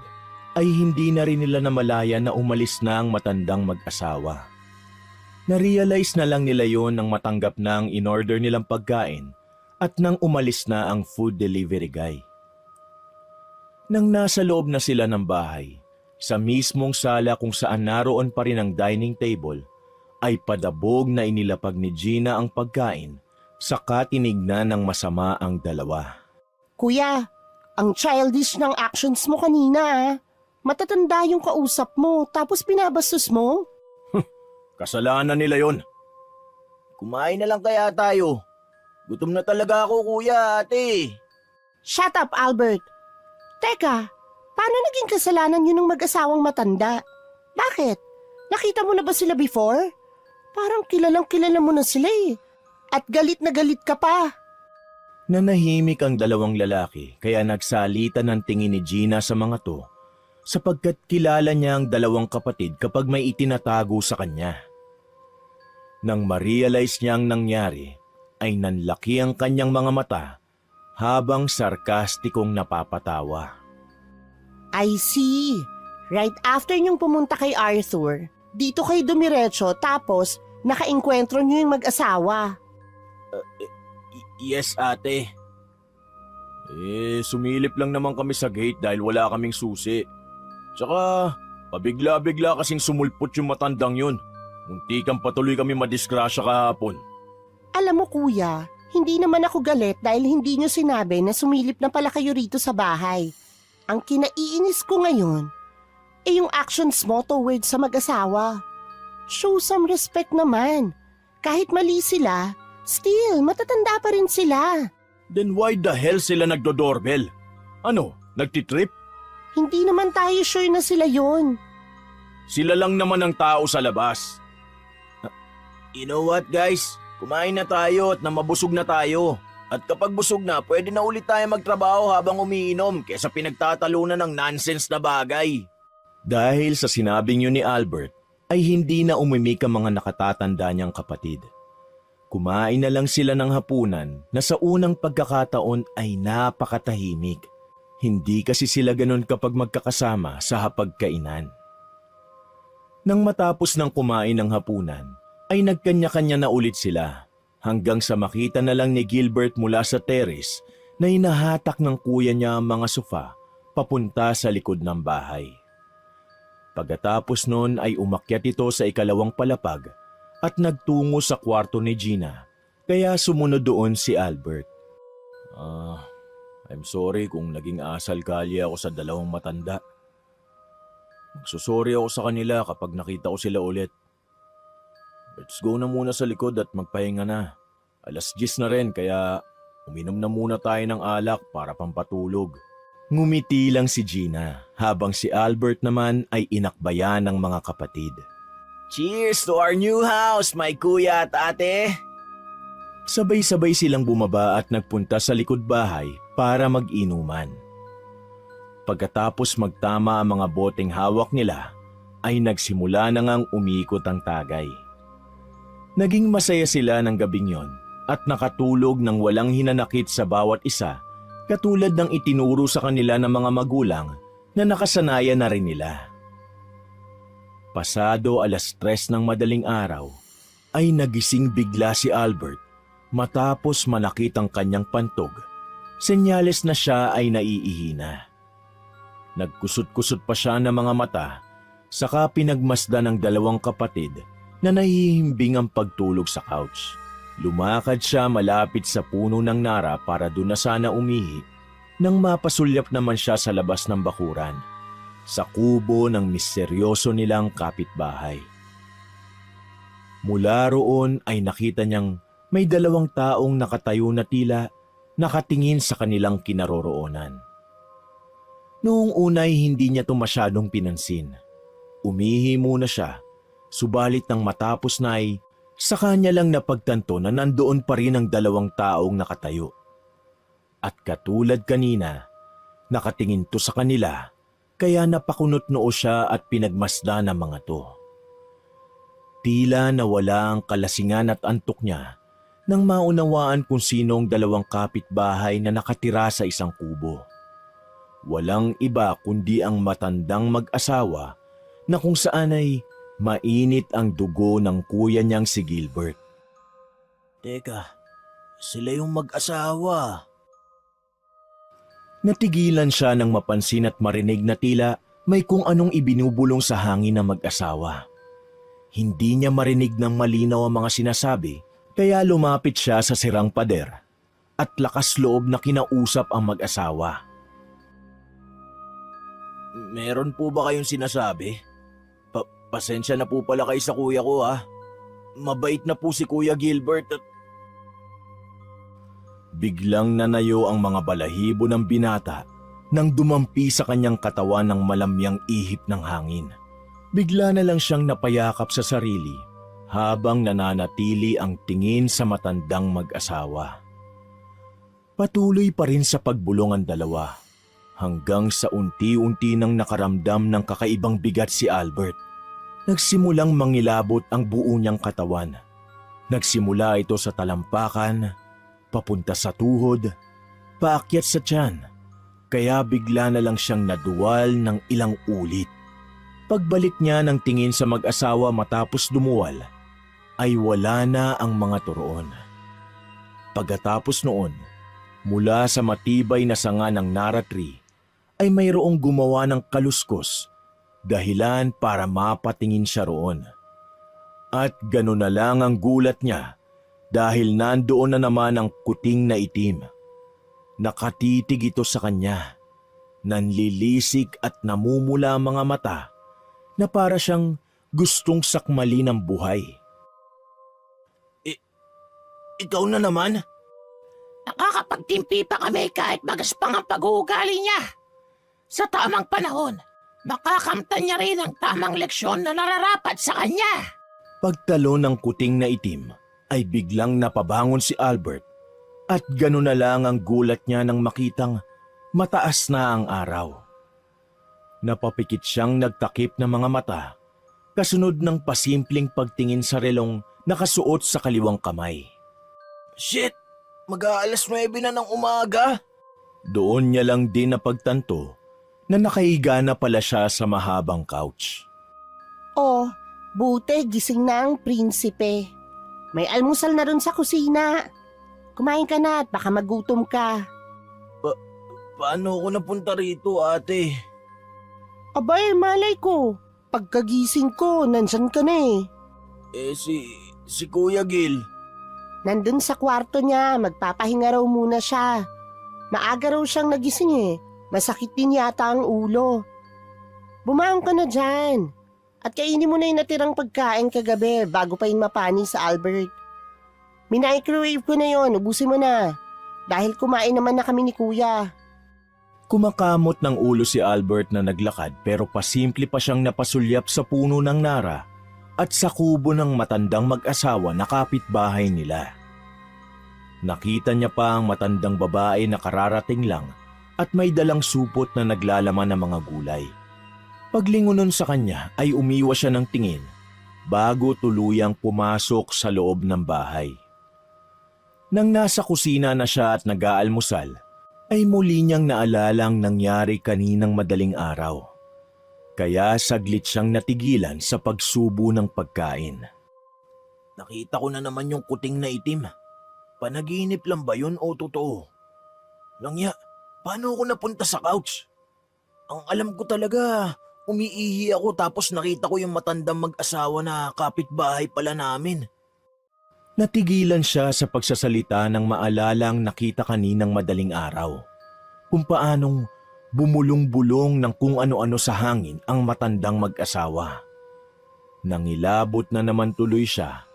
ay hindi na rin nila namalayan na umalis na ang matandang mag-asawa. Narealize na lang nila yon nang matanggap na ang in-order nilang pagkain at nang umalis na ang food delivery guy. Nang nasa loob na sila ng bahay, sa mismong sala kung saan naroon pa rin ang dining table, ay padabog na inilapag ni Gina ang pagkain, saka tinignan ng masama ang dalawa. Kuya, ang childish ng actions mo kanina ah. Matatanda yung kausap mo tapos binabastos mo? Kasalanan nila yon. Kumain na lang kaya tayo. Gutom na talaga ako, kuya, ate. Shut up, Albert. Teka, paano naging kasalanan yun ng mag-asawang matanda? Bakit? Nakita mo na ba sila before? Parang kilalang kilala mo na sila eh. At galit na galit ka pa. Nanahimik ang dalawang lalaki kaya nagsalitan ng tingin ni Gina sa mga to sapagkat kilala niya ang dalawang kapatid kapag may itinatago sa kanya. Nang ma-realize niya ang nangyari, ay nanlaki ang kanyang mga mata habang sarkastikong napapatawa. I see. Right after niyong pumunta kay Arthur, dito kayo dumiretso tapos nakaengkwentro niyo yung mag-asawa. Yes, ate. Sumilip lang naman kami sa gate dahil wala kaming susi. Tsaka, pabigla-bigla kasing sumulpot yung matandang yun. Muntikan patuloy kami madisgrasya kahapon. Alam mo kuya, hindi naman ako galit dahil hindi niyo sinabi na sumilip na pala kayo rito sa bahay. Ang kinaiinis ko ngayon ay yung actions mo towards sa mag-asawa. Show some respect naman. Kahit mali sila, still matatanda pa rin sila. Then why the hell sila nagdo-doorbell? Ano, nagtitrip? Hindi naman tayo sure na sila yon. Sila lang naman ang tao sa labas. You know what, guys? Kumain na tayo at namabusog na tayo. At kapag busog na, pwede na ulit tayo magtrabaho habang umiinom kesa pinagtatalunan ng nonsense na bagay. Dahil sa sinabing yun ni Albert, ay hindi na umimik ang mga nakatatanda niyang kapatid. Kumain na lang sila ng hapunan na sa unang pagkakataon ay napakatahimik. Hindi kasi sila ganon kapag magkakasama sa hapagkainan. Nang matapos ng kumain ng hapunan, ay nagkanya-kanya na ulit sila hanggang sa makita na lang ni Gilbert mula sa terrace na hinahatak ng kuya niya ang mga sofa papunta sa likod ng bahay. Pagkatapos nun ay umakyat ito sa ikalawang palapag at nagtungo sa kwarto ni Gina kaya sumunod doon si Albert. I'm sorry kung naging asal kalye ako sa dalawang matanda. Magsusorry ako sa kanila kapag nakita ko sila ulit. Let's go na muna sa likod at magpahinga na. 10:00 na rin kaya uminom na muna tayo ng alak para pampatulog. Ngumiti lang si Gina habang si Albert naman ay inakbayan ng mga kapatid. Cheers to our new house, my kuya at ate. Sabay-sabay silang bumaba at nagpunta sa likod bahay para mag-inuman. Pagkatapos magtama ang mga boteng hawak nila, ay nagsimula na ngang umikot ang tagay. Naging masaya sila ng gabing yon at nakatulog ng walang hinanakit sa bawat isa katulad ng itinuro sa kanila ng mga magulang na nakasanayan na rin nila. Pasado 3:00 ng madaling araw ay nagising bigla si Albert matapos manakit ang kanyang pantog. Senyales na siya ay naiihi na. Nagkusot-kusot pa siya ng mga mata, saka pinagmasdan ng dalawang kapatid na nahihimbing ang pagtulog sa couch. Lumakad siya malapit sa puno ng nara para doon na sana umihi nang mapasulyap naman siya sa labas ng bakuran, sa kubo ng misteryoso nilang kapitbahay. Mula roon ay nakita niyang may 2 taong nakatayo na tila nakatingin sa kanilang kinaroroonan. Noong unay hindi niya ito masyadong pinansin. Umihi muna siya, subalit nang matapos na ay sa kanya lang napagtanto na nandoon pa rin ang 2 taong nakatayo. At katulad kanina, nakatingin to sa kanila, kaya napakunot noo siya at pinagmasdan ng mga to. Tila nawala ang kalasingan at antok niya nang maunawaan kung sinong 2 kapitbahay na nakatira sa isang kubo. Walang iba kundi ang matandang mag-asawa na kung saan ay mainit ang dugo ng kuya niyang si Gilbert. Teka, sila yung mag-asawa. Natigilan siya nang mapansin at marinig na tila may kung anong ibinubulong sa hangin ng mag-asawa. Hindi niya marinig ng malinaw ang mga sinasabi, kaya lumapit siya sa sirang pader at lakas loob na kinausap ang mag-asawa. Meron po ba kayong sinasabi? Pasensya na po pala kayo sa kuya ko ha. Mabait na po si Kuya Gilbert at... Biglang nanayo ang mga balahibo ng binata nang dumampi sa kanyang katawan ng malamyang ihip ng hangin. Bigla na lang siyang napayakap sa sarili habang nananatili ang tingin sa matandang mag-asawa. Patuloy pa rin sa pagbulong ang dalawa hanggang sa unti-unti nang nakaramdam ng kakaibang bigat si Albert. Nagsimulang mangilabot ang buo niyang katawan. Nagsimula ito sa talampakan, papunta sa tuhod, paakyat sa tiyan, kaya bigla na lang siyang naduwal ng ilang ulit. Pagbalik niya ng tingin sa mag-asawa matapos dumuwal, ay wala na ang mga turoon. Pagkatapos noon, mula sa matibay na sanga ng Nara tree, ay mayroong gumawa ng kaluskos, dahilan para mapatingin siya roon. At gano'n na lang ang gulat niya dahil nandoon na naman ang kuting na itim. Nakatitig ito sa kanya, nanlilisik at namumula mga mata na para siyang gustong sakmali ng buhay. Ikaw na naman? Nakakapagtimpi pa kami kahit magaspang ang pag-uugali niya. Sa tamang panahon, makakamtan niya rin ang tamang leksyon na nararapat sa kanya. Pagtalo ng kuting na itim ay biglang napabangon si Albert at gano'n na lang ang gulat niya nang makitang mataas na ang araw. Napapikit siyang nagtakip ng mga mata kasunod ng pasimpleng pagtingin sa relong nakasuot sa kaliwang kamay. Shit! Mag-aalas 9 na ng umaga? Doon niya lang din napagtanto na nakahiga na pala siya sa mahabang couch. Oh, buti gising na ang prinsipe. May almusal na rin sa kusina. Kumain ka na at baka magutom ka. Paano ako napunta rito, ate? Abay, malay ko. Pagkagising ko, nandyan ka na eh. Si Kuya Gil. Nandun sa kwarto niya, magpapahinga raw muna siya. Maaga raw siyang nagising eh. Masakit din yata ang ulo. Bumangon ka na dyan. At kainin mo na yung natirang pagkain kagabi bago pa yung mapani sa Albert. Minaikrowave ko na yon, ubusin mo na. Dahil kumain naman na kami ni Kuya. Kumakamot ng ulo si Albert na naglakad pero pasimple pa siyang napasulyap sa puno ng nara at sa kubo ng matandang mag-asawa na kapitbahay nila. Nakita niya pa ang matandang babae na kararating lang at may dalang supot na naglalaman ng mga gulay. Paglingon sa kanya ay umiwas siya ng tingin bago tuluyang pumasok sa loob ng bahay. Nang nasa kusina na siya at nag-aalmusal, ay muli niyang naalala ang nangyari kaninang madaling araw. Kaya saglit siyang natigilan sa pagsubo ng pagkain. Nakita ko na naman yung kuting na itim. Panaginip lang ba yun o totoo? Langya, paano ako napunta sa couch? Ang alam ko talaga, umiihi ako tapos nakita ko yung matandang mag-asawa na kapitbahay pala namin. Natigilan siya sa pagsasalita ng maalalang nakita kaninang madaling araw. Kung paanong bumulong-bulong ng kung ano-ano sa hangin ang matandang mag-asawa. Nangilabot na naman tuloy siya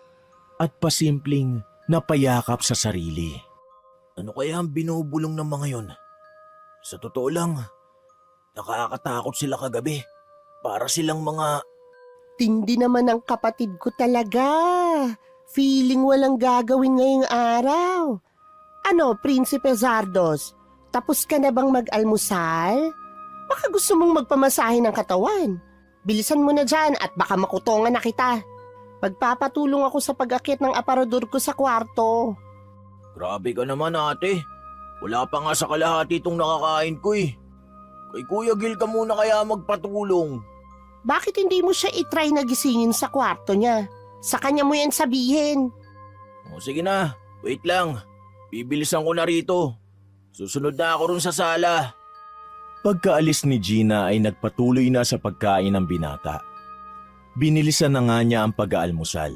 at pasimpleng napayakap sa sarili. Ano kaya ang binubulong ng mga yon? Sa totoo lang, nakakatakot sila kagabi. Para silang mga... Tindi naman ang kapatid ko talaga. Feeling walang gagawin ngayong araw. Ano, Prinsipe Zardos? Tapos ka na bang mag-almusal? Baka gusto mong magpamasahe ng katawan. Bilisan mo na dyan at baka makutongan na kita. Magpapatulong ako sa pag-akit ng aparador ko sa kwarto. Grabe ka naman ate. Wala pa nga sa kalahati itong nakakain ko eh. Kay Kuya Gil ka muna kaya magpatulong. Bakit hindi mo siya itry na gisingin sa kwarto niya? Sa kanya mo yan sabihin. O sige na, wait lang. Bibilisan ko na rito. Susunod na ako ron sa sala. Pagkaalis ni Gina ay nagpatuloy na sa pagkain ng binata. Binilisan na nga niya ang pag-aalmusal.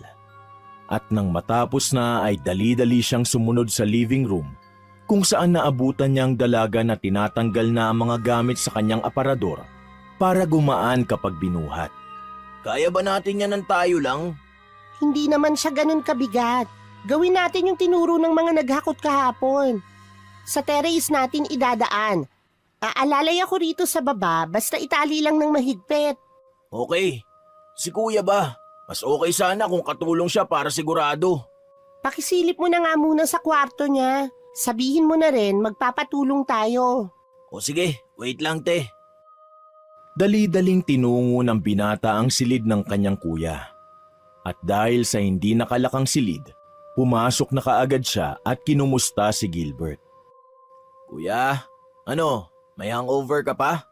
At nang matapos na ay dali-dali siyang sumunod sa living room kung saan naabutan niya ang dalaga na tinatanggal na ang mga gamit sa kanyang aparador para gumaan kapag binuhat. Kaya ba natin yan ng tayo lang? Hindi naman siya ganun kabigat. Gawin natin yung tinuro ng mga naghakot kahapon. Sa terrace natin idadaan. Aalalay ako rito sa baba basta itali lang ng mahigpit. Okay. Si Kuya ba? Mas okay sana kung katulong siya para sigurado. Pakisilip mo na nga muna sa kwarto niya. Sabihin mo na rin magpapatulong tayo. O sige, wait lang te. Dali-daling tinungo ng binata ang silid ng kanyang kuya. At dahil sa hindi nakalakang silid, pumasok na kaagad siya at kinumusta si Gilbert. Kuya, ano? May hangover ka pa?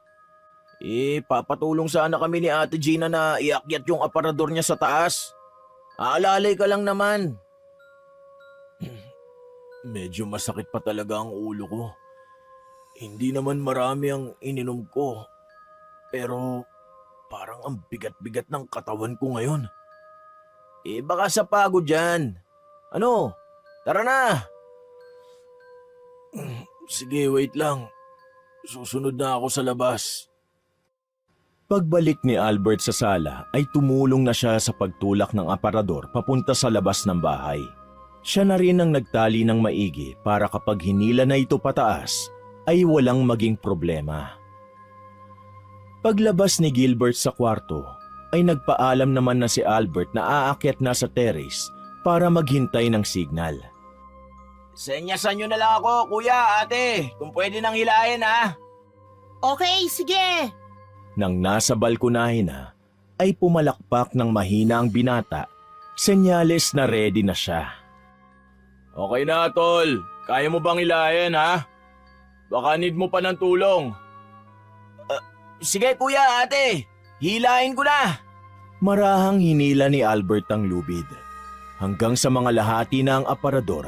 Papatulong sana kami ni Ate Gina na iakyat yung aparador niya sa taas. Aalalay ka lang naman. Medyo masakit pa talaga ang ulo ko. Hindi naman marami ang ininom ko. Pero parang ang bigat-bigat ng katawan ko ngayon. Baka sa pagod yan. Ano? Tara na! Sige, wait lang. Susunod na ako sa labas. Pagbalik ni Albert sa sala ay tumulong na siya sa pagtulak ng aparador papunta sa labas ng bahay. Siya na rin ang nagtali ng maigi para kapag hinila na ito pataas ay walang maging problema. Paglabas ni Gilbert sa kwarto ay nagpaalam naman na si Albert na aakyat na sa terrace para maghintay ng signal. Senyasan nyo na lang ako, kuya, ate. Kung pwede nang hilahin, ha? Okay, sige. Nang nasa balkonahin na, ay pumalakpak ng mahina ang binata, senyales na ready na siya. Okay na, tol. Kaya mo bang hilahin, ha? Baka need mo pa ng tulong. Sige, kuya, ate. Hilahin ko na. Marahang hinila ni Albert ang lubid. Hanggang sa mga lahati na ang aparador,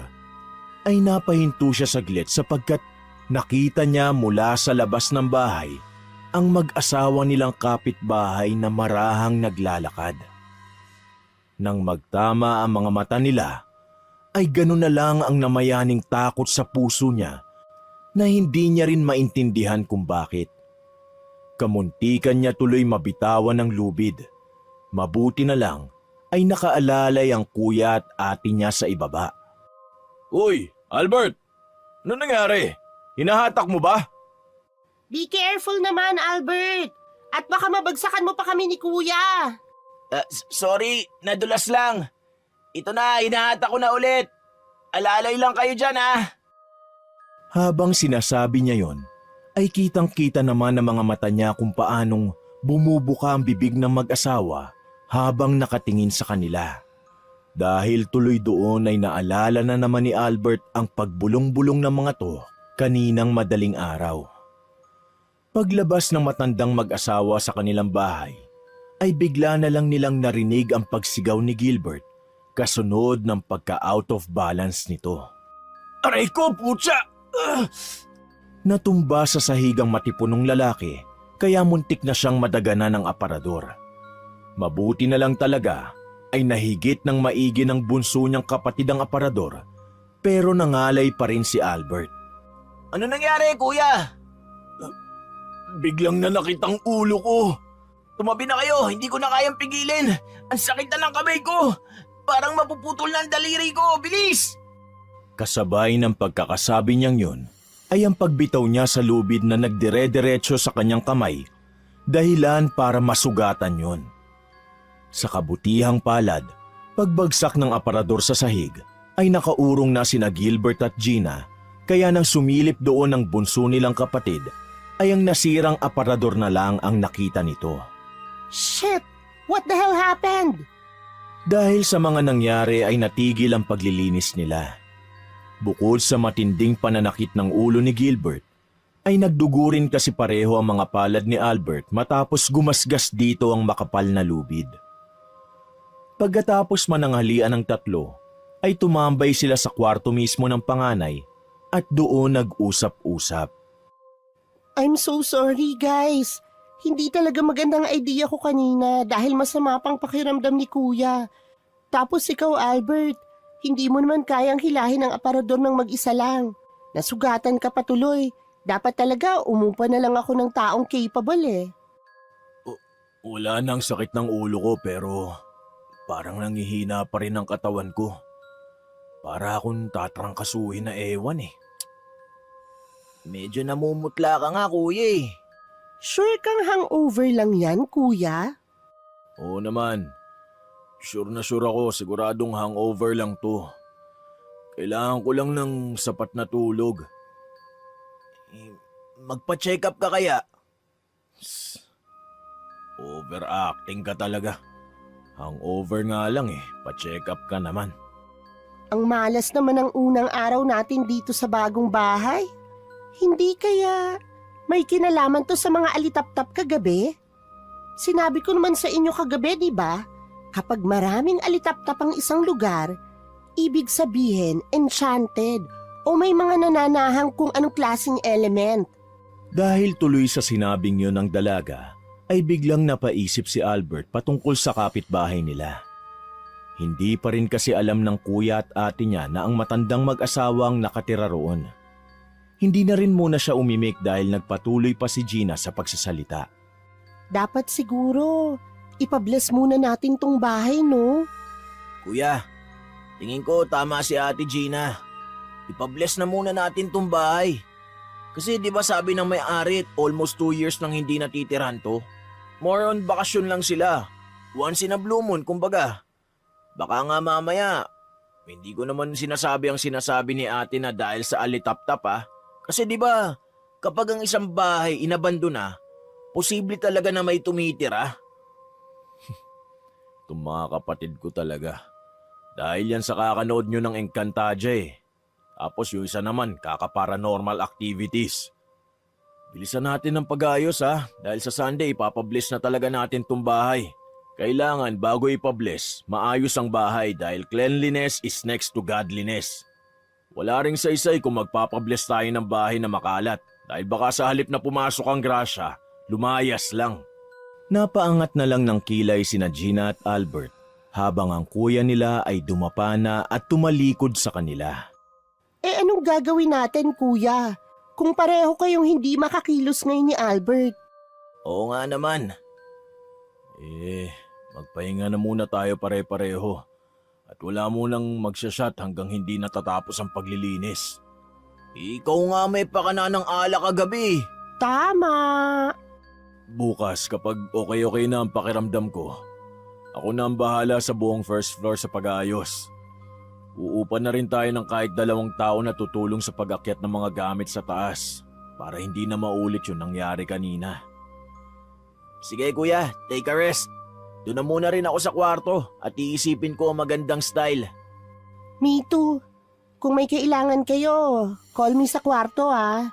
ay napahinto siya saglit sapagkat nakita niya mula sa labas ng bahay ang mag-asawa nilang kapitbahay na marahang naglalakad. Nang magtama ang mga mata nila, ay gano'n na lang ang namayaning takot sa puso niya na hindi niya rin maintindihan kung bakit. Kamuntikan niya tuloy mabitawan ng lubid. Mabuti na lang ay nakaalalay ang kuya at ate niya sa ibaba. Uy, Albert! Ano nangyari? Hinahatak mo ba? Be careful naman, Albert. At baka mabagsakan mo pa kami ni Kuya. Sorry, nadulas lang. Ito na, hinahatak ko na ulit. Alalay lang kayo dyan, ha? Habang sinasabi niya yon, ay kitang-kita naman ng mga mata niya kung paanong bumubuka ang bibig ng mag-asawa habang nakatingin sa kanila. Dahil tuloy doon ay naalala na naman ni Albert ang pagbulong-bulong ng mga to Kaninang madaling araw. Paglabas ng matandang mag-asawa sa kanilang bahay, ay bigla na lang nilang narinig ang pagsigaw ni Gilbert kasunod ng pagka-out of balance nito. Aray ko, putya! Natumba sa sahigang matipunong lalaki kaya muntik na siyang madaganan ng aparador. Mabuti na lang talaga ay nahigit ng maigi ng bunso niyang kapatid ang aparador pero nangalay pa rin si Albert. Ano nangyari, kuya? Biglang nanakit ang ulo ko. Tumabi na kayo, hindi ko na kayang pigilin. Ang sakit na ng kamay ko. Parang mapuputol na ang daliri ko, bilis! Kasabay ng pagkakasabi niyang yun ay ang pagbitaw niya sa lubid na nagdire-diretso sa kanyang kamay, dahilan para masugatan yun. Sa kabutihang palad, pagbagsak ng aparador sa sahig ay nakaurong na sina Gilbert at Gina, kaya nang sumilip doon ang bunso nilang kapatid ay ang nasirang aparador na lang ang nakita nito. Shit! What the hell happened? Dahil sa mga nangyari ay natigil ang paglilinis nila. Bukod sa matinding pananakit ng ulo ni Gilbert, ay nagdugo rin kasi pareho ang mga palad ni Albert matapos gumasgas dito ang makapal na lubid. Pagkatapos mananghalian ng tatlo, ay tumambay sila sa kwarto mismo ng panganay at doon nag-usap-usap. I'm so sorry, guys. Hindi talaga magandang idea ko kanina dahil masama pang pakiramdam ni Kuya. Tapos ikaw, Albert, hindi mo naman kayang hilahin ang aparador ng mag-isa lang. Nasugatan ka patuloy. Dapat talaga umupa na lang ako ng taong capable eh. Wala nang sakit ng ulo ko pero parang nangihina pa rin ang katawan ko. Para akong tatrangkasuhin na ewan eh. Medyo namumutla ka nga, kuya eh. Sure kang hangover lang yan, Kuya? Oo naman. Sure na sure ako, siguradong hangover lang to. Kailangan ko lang ng sapat na tulog. Magpa-check up ka kaya? Overacting ka talaga. Hangover nga lang eh, pa-check up ka naman. Ang malas naman ang unang araw natin dito sa bagong bahay. Hindi kaya may kinalaman to sa mga alitap-tap kagabi? Sinabi ko naman sa inyo kagabi, di ba? Kapag maraming alitap-tap ang isang lugar, ibig sabihin enchanted o may mga nananahang kung anong klaseng element. Dahil tuloy sa sinabing yun ng dalaga, ay biglang napaisip si Albert patungkol sa kapitbahay nila. Hindi pa rin kasi alam ng kuya at ate niya na ang matandang mag-asawang nakatira roon. Hindi na rin muna siya umimik dahil nagpatuloy pa si Gina sa pagsasalita. Dapat siguro, ipabless muna natin tong bahay, no? Kuya, tingin ko tama si Ate Gina. Ipabless na muna natin tong bahay. Kasi di ba sabi ng may-ari, almost 2 years nang hindi natitirahan to? More on bakasyon lang sila. Once in a blue moon, kumbaga. Baka nga mamaya, hindi ko naman sinasabi ang sinasabi ni ate na dahil sa alitap-tap ah. Kasi di ba, kapag ang isang bahay inabandona, posible talaga na may tumitira. Itong mga kapatid ko talaga. Dahil yan sa kakanood nyo ng Encantadia eh. Tapos yung isa naman, kaka-paranormal activities. Bilisan natin ng pag-ayos ha. Dahil sa Sunday, ipapabliss na talaga natin tong bahay. Kailangan bago ipabliss, maayos ang bahay dahil cleanliness is next to godliness. Wala ring saysay kung magpapabliss tayo ng bahay na makalat dahil baka sa halip na pumasok ang grasya, lumayas lang. Napaangat na lang ng kilay sina Gina at Albert habang ang kuya nila ay dumapa na at tumalikod sa kanila. Eh anong gagawin natin, Kuya? Kung pareho kayong hindi makakilos ngayon ni Albert. Oo nga naman. Magpahinga na muna tayo pare-pareho. At wala munang magsashot hanggang hindi natatapos ang paglilinis. Ikaw nga may pakana ng alak kagabi. Tama! Bukas kapag okay na ang pakiramdam ko, ako na ang bahala sa buong first floor sa pag-aayos. Uupa na rin tayo ng kahit 2 tao na tutulong sa pag-akyat ng mga gamit sa taas para hindi na maulit yung nangyari kanina. Sige kuya, take a rest. Doon na muna rin ako sa kwarto at iisipin ko ang magandang style. Me too. Kung may kailangan kayo, call me sa kwarto ha.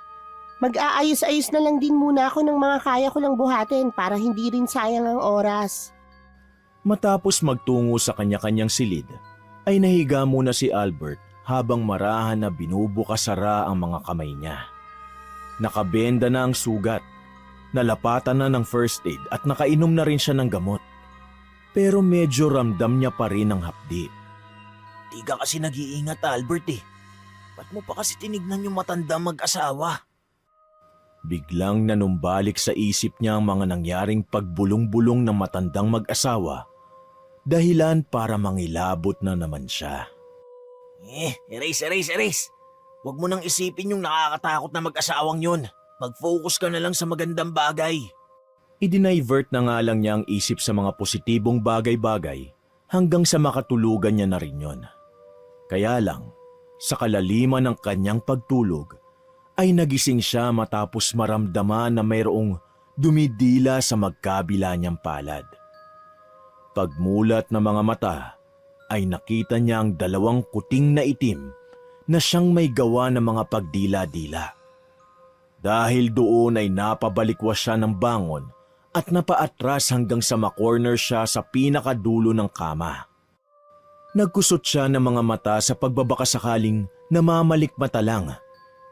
Mag-aayos-ayos na lang din muna ako ng mga kaya ko lang buhatin para hindi rin sayang ang oras. Matapos magtungo sa kanya-kanyang silid, ay nahiga muna si Albert habang marahan na binubukasara ang mga kamay niya. Nakabenda na ang sugat, nalapatan na ng first aid at nakainom na rin siya ng gamot. Pero medyo ramdam niya pa rin ang hapdi. Di ka kasi nag-iingat, Albert eh. Ba't mo pa kasi tinignan yung matanda mag-asawa? Biglang nanumbalik sa isip niya ang mga nangyaring pagbulong-bulong ng matandang mag-asawa, dahilan para mangilabot na naman siya. Erase. Huwag mo nang isipin yung nakakatakot na mag-asawang yun. Mag-focus ka na lang sa magandang bagay. Idinivert na nga lang niya ang isip sa mga positibong bagay-bagay hanggang sa makatulugan niya na rin yon. Kaya lang, sa kalaliman ng kanyang pagtulog, ay nagising siya matapos maramdaman na mayroong dumidila sa magkabila niyang palad. Pagmulat ng mga mata, ay nakita niya ang dalawang kuting na itim na siyang may gawa ng mga pagdila-dila. Dahil doon ay napabalikwas siya ng bangon at napaatras hanggang sa makorner siya sa pinakadulo ng kama. Nagkusot siya ng mga mata sa pagbabakasakaling namamalikmata lang,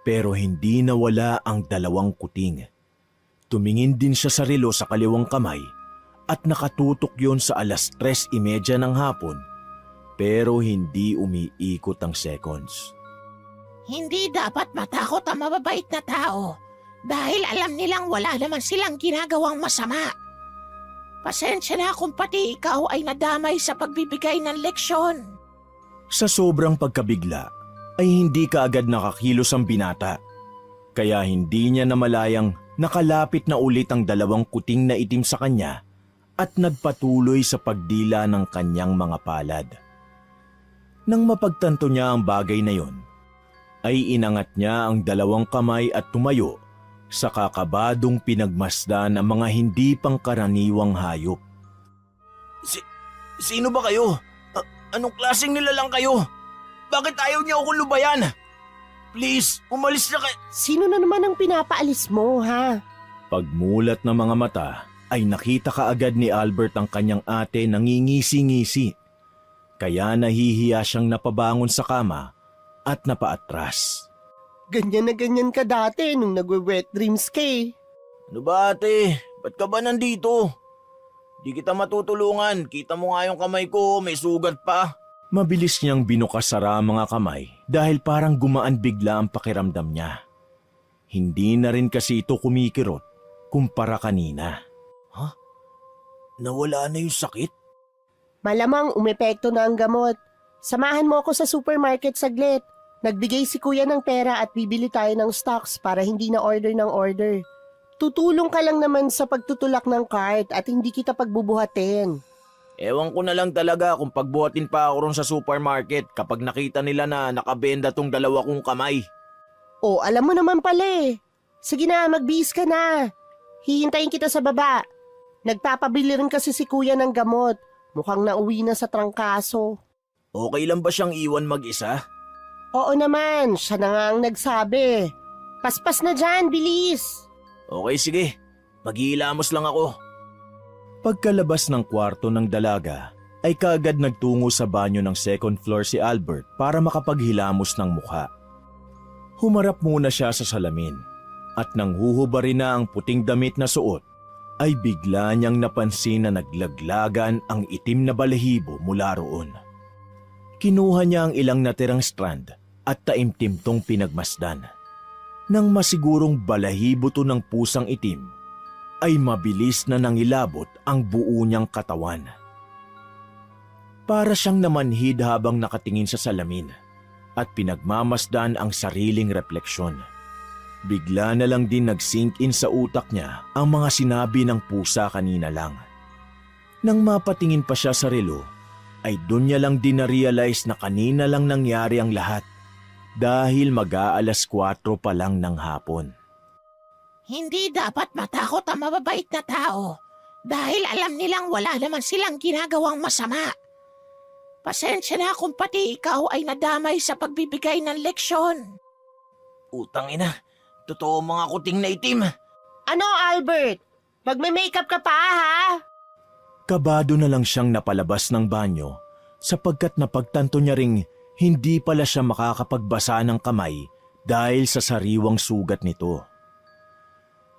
pero hindi nawala ang dalawang kuting. Tumingin din siya sa relo sa kaliwang kamay at nakatutok yon sa 3:30 ng hapon, pero hindi umiikot ang seconds. Hindi dapat matakot ang mababait na tao dahil alam nilang wala naman silang ginagawang masama. Pasensya na kung pati ikaw ay nadamay sa pagbibigay ng leksyon. Sa sobrang pagkabigla, ay hindi kaagad nakakilos ang binata. Kaya hindi niya namalayang nakalapit na ulit ang dalawang kuting na itim sa kanya at nagpatuloy sa pagdila ng kanyang mga palad. Nang mapagtanto niya ang bagay na yon, ay inangat niya ang dalawang kamay at tumayo sa kakabadong pinagmasdan ng mga hindi pangkaraniwang hayop. Sino ba kayo? Anong klaseng nilalang kayo? Bakit ayaw niyo akong lubayan? Please, umalis na kayo. Sino na naman ang pinapaalis mo ha? Pagmulat ng mga mata, ay nakita kaagad ni Albert ang kanyang ate nangingisi-ngisi. Kaya nahihiya siyang napabangon sa kama at napaatras. Ganyan na ganyan ka dati nung nagwe-wet dreams ka eh. Ano ba ate? Ba't ka ba nandito? Di kita matutulungan. Kita mo nga yung kamay ko, may sugat pa. Mabilis niyang binukasara ang mga kamay dahil parang gumaan bigla ang pakiramdam niya. Hindi na rin kasi ito kumikirot kumpara kanina. Nawala na yung sakit? Malamang umepekto na ang gamot. Samahan mo ako sa supermarket saglit. Nagbigay si kuya ng pera at bibili tayo ng stocks para hindi na order ng order. Tutulong ka lang naman sa pagtutulak ng cart at hindi kita pagbubuhatin. Ewan ko na lang talaga kung pagbuhatin pa ako ron sa supermarket kapag nakita nila na nakabenda tong dalawa kong kamay. Oh, alam mo naman pala eh. Sige na, magbihis ka na. Hihintayin kita sa baba. Nagpapabili rin kasi si kuya ng gamot. Mukhang nauwi na sa trangkaso. Okay lang ba siyang iwan mag-isa? Oo naman, siya na nga ang nagsabi. Paspas na dyan, bilis! Okay, sige. Maghihilamos lang ako. Pagkalabas ng kwarto ng dalaga, ay kaagad nagtungo sa banyo ng second floor si Albert para makapaghilamos ng mukha. Humarap muna siya sa salamin at nang huhubarin na ang puting damit na suot, ay bigla niyang napansin na naglaglagan ang itim na balahibo mula roon. Kinuha niya ang ilang natirang strand at taimtim tong pinagmasdan. Nang masigurong balahibo to ng pusang itim, ay mabilis na nangilabot ang buo niyang katawan. Para siyang namanhid habang nakatingin sa salamin at pinagmamasdan ang sariling refleksyon. Bigla na lang din nag-sink in sa utak niya ang mga sinabi ng pusa kanina lang. Nang mapatingin pa siya sa relo, ay doon niya lang din na-realize na kanina lang nangyari ang lahat dahil mag-aalas 4 pa lang ng hapon. Hindi dapat matakot ang mababait na tao dahil alam nilang wala naman silang ginagawang masama. Pasensya na kung pati ikaw ay nadamay sa pagbibigay ng leksyon. Utang ina, totoo mga kuting na itim. Ano, Albert? Magme-makeup ka pa, ha? Kabado na lang siyang napalabas ng banyo sapagkat napagtanto niya ring hindi pala siya makakapagbasa ng kamay dahil sa sariwang sugat nito.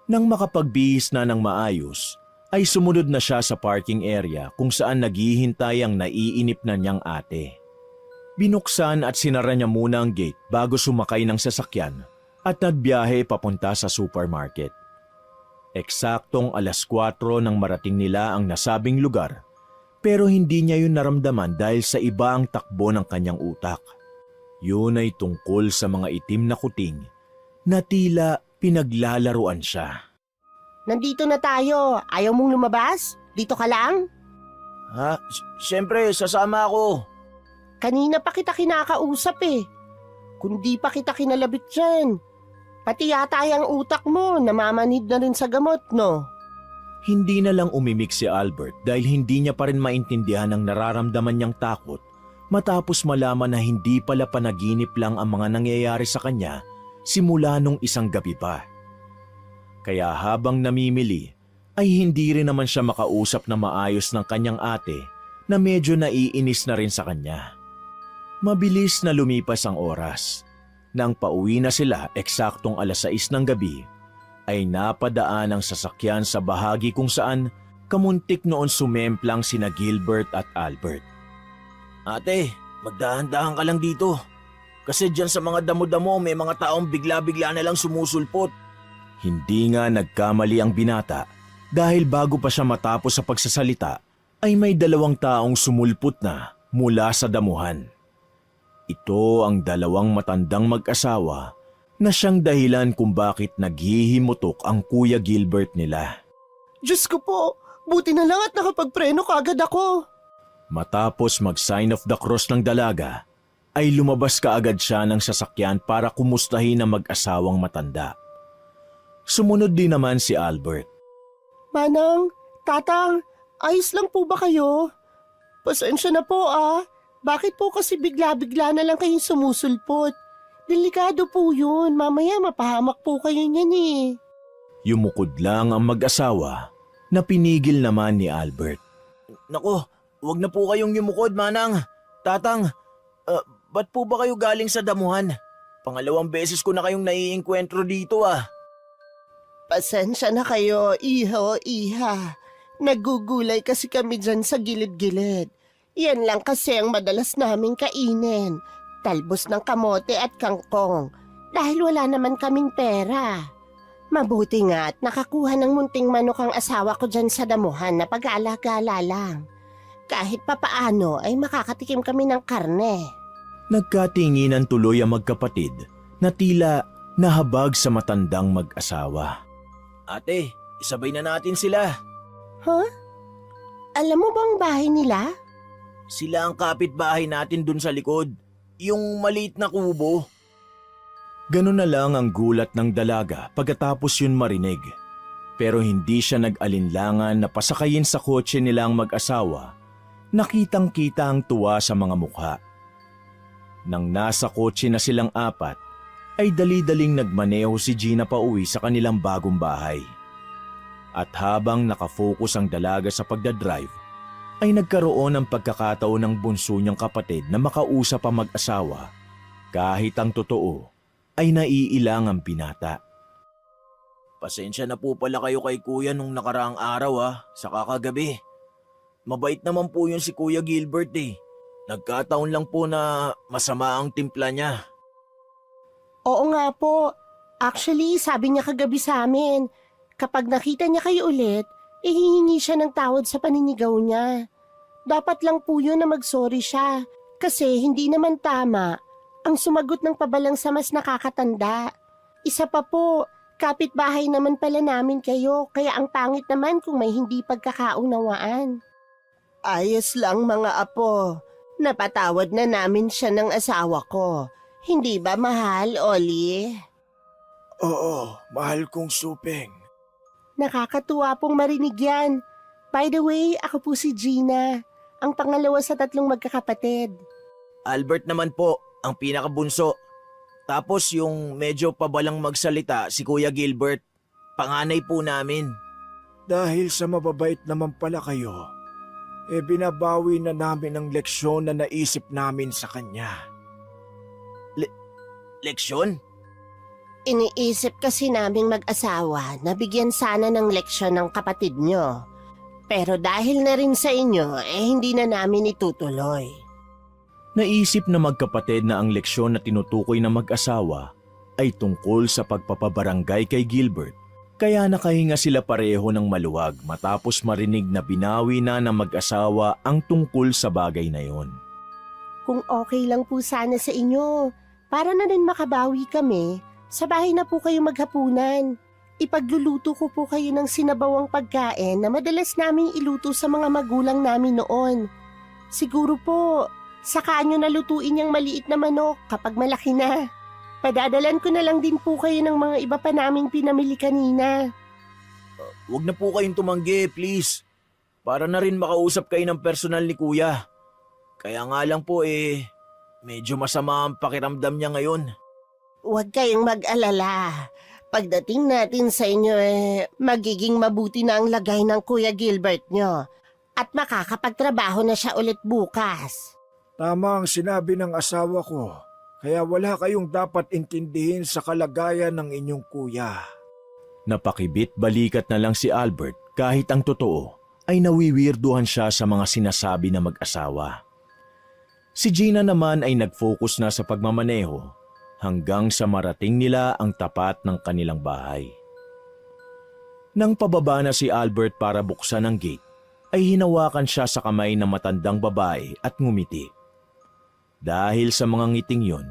Nang makapagbihis na ng maayos, ay sumunod na siya sa parking area kung saan naghihintay ang naiinip na niyang ate. Binuksan at sinara niya muna ang gate bago sumakay ng sasakyan at nagbiyahe papunta sa supermarket. Eksaktong 4:00 nang marating nila ang nasabing lugar, pero hindi niya yun naramdaman dahil sa iba ang takbo ng kanyang utak. Yun ay tungkol sa mga itim na kuting na tila pinaglalaruan siya. Nandito na tayo. Ayaw mong lumabas? Dito ka lang? Ha? Siyempre, sasama ako. Kanina pa kita kinakausap eh. Kundi pa kita kinalabit dyan. Pati yata yung utak mo, namamanid na rin sa gamot, no? Hindi na lang umimik si Albert dahil hindi niya pa rin maintindihan ang nararamdaman niyang takot matapos malaman na hindi pala panaginip lang ang mga nangyayari sa kanya simula nung isang gabi pa. Kaya habang namimili, ay hindi rin naman siya makausap na maayos ng kanyang ate na medyo naiinis na rin sa kanya. Mabilis na lumipas ang oras. Nang pauwi na sila eksaktong 6:00 ng gabi, ay napadaan ang sasakyan sa bahagi kung saan kamuntik noon sumemplang sina Gilbert at Albert. Ate, magdahan-dahan ka lang dito. Kasi dyan sa mga damo-damo may mga taong bigla-bigla na lang sumusulpot. Hindi nga nagkamali ang binata dahil bago pa siya matapos sa pagsasalita ay may 2 taong sumulpot na mula sa damuhan. Ito ang 2 matandang mag-asawa na siyang dahilan kung bakit naghihimutok ang Kuya Gilbert nila. Diyos ko po, buti na lang at nakapagpreno kaagad ako. Matapos mag-sign of the cross ng dalaga, ay lumabas kaagad siya ng sasakyan para kumustahin ang mag-asawang matanda. Sumunod din naman si Albert. Manang, Tatang, ayos lang po ba kayo? Pasensya na po ah. Bakit po kasi bigla-bigla na lang kayong sumusulpot? Delikado po yun. Mamaya mapahamak po kayo niyan eh. Yumukod lang ang mag-asawa na pinigil naman ni Albert. Nako, wag na po kayong yumukod, Manang. Tatang, ba't po ba kayo galing sa damuhan? Pangalawang beses ko na kayong naiengkwentro dito ah. Pasensya na kayo, iho, iha. Nagugulay kasi kami dyan sa gilid-gilid. Yan lang kasi ang madalas naming kainin. Talbos ng kamote at kangkong. Dahil wala naman kaming pera. Mabuti nga at nakakuha ng munting manok ang asawa ko dyan sa damuhan na pag-alagala lang. Kahit papaano ay makakatikim kami ng karne. Nagkatinginan tuloy ang magkapatid na tila nahabag sa matandang mag-asawa. Ate, isabay na natin sila. Huh? Alam mo bang bahay nila? Sila ang kapitbahay natin dun sa likod. Yung maliit na kubo. Ganun na lang ang gulat ng dalaga pagkatapos yun marinig. Pero hindi siya nag-alinlangan na pasakayin sa kotse nila ang mag-asawa. Nakitang-kita ang tuwa sa mga mukha. Nang nasa kotse na silang 4, ay dali-daling nagmaneho si Gina pa uwi sa kanilang bagong bahay. At habang nakafocus ang dalaga sa pagdadrive, ay nagkaroon ng pagkakataon ng bunso niyang kapatid na makausap ang mag-asawa. Kahit ang totoo, ay naiilang ang binata. Pasensya na po pala kayo kay kuya nung nakaraang araw sa kakagabi. Mabait naman po yun si Kuya Gilbert eh. Nagkataon lang po na masama ang timpla niya. Oo nga po. Actually, sabi niya kagabi sa amin, kapag nakita niya kayo ulit, hihingi siya ng tawad sa paninigaw niya. Dapat lang po yun na mag-sorry siya kasi hindi naman tama ang sumagot ng pabalang sa mas nakakatanda. Isa pa po, kapitbahay naman pala namin kayo kaya ang pangit naman kung may hindi pagkakaunawaan. Ayos lang mga apo. Napatawad na namin siya ng asawa ko. Hindi ba mahal, Oli? Oo, mahal kong supeng. Nakakatuwa pong marinig yan. By the way, ako po si Gina. ang pangalawa sa tatlong magkakapatid. Albert naman po, ang pinakabunso. Tapos yung medyo pabalang magsalita, si Kuya Gilbert, panganay po namin. Dahil sa mababait naman pala kayo, binabawi na namin ang leksyon na naisip namin sa kanya. Leksyon? Iniisip kasi naming mag-asawa na bigyan sana ng leksyon ng kapatid nyo. Pero dahil na rin sa inyo, hindi na namin itutuloy. Naisip na magkapatid na ang leksyon na tinutukoy ng mag-asawa ay tungkol sa pagpapabarangay kay Gilbert. Kaya nakahinga sila pareho ng maluwag matapos marinig na binawi na ng mag-asawa ang tungkol sa bagay na yon. Kung okay lang po sana sa inyo, para na rin makabawi kami, sa bahay na po kayo maghapunan. Ipagluluto ko po kayo ng sinabawang pagkain na madalas namin iluto sa mga magulang namin noon. Siguro po, saka nyo nalutuin yung maliit na manok kapag malaki na. Padadalan ko na lang din po kayo ng mga iba pa naming pinamili kanina. Huwag na po kayong tumanggi, please. Para na rin makausap kayo ng personal ni Kuya. Kaya nga lang po medyo masama ang pakiramdam niya ngayon. Huwag kayong mag-alala. Pagdating natin sa inyo magiging mabuti na ang lagay ng Kuya Gilbert nyo at makakapagtrabaho na siya ulit bukas. Tama ang sinabi ng asawa ko, kaya wala kayong dapat intindihin sa kalagayan ng inyong kuya. Napakibit balikat na lang si Albert kahit ang totoo ay nawiwirduhan siya sa mga sinasabi ng mag-asawa. Si Gina naman ay nag-focus na sa pagmamaneho hanggang sa marating nila ang tapat ng kanilang bahay. Nang pababa na si Albert para buksan ang gate, ay hinawakan siya sa kamay ng matandang babae at ngumiti. Dahil sa mga ngiting yon,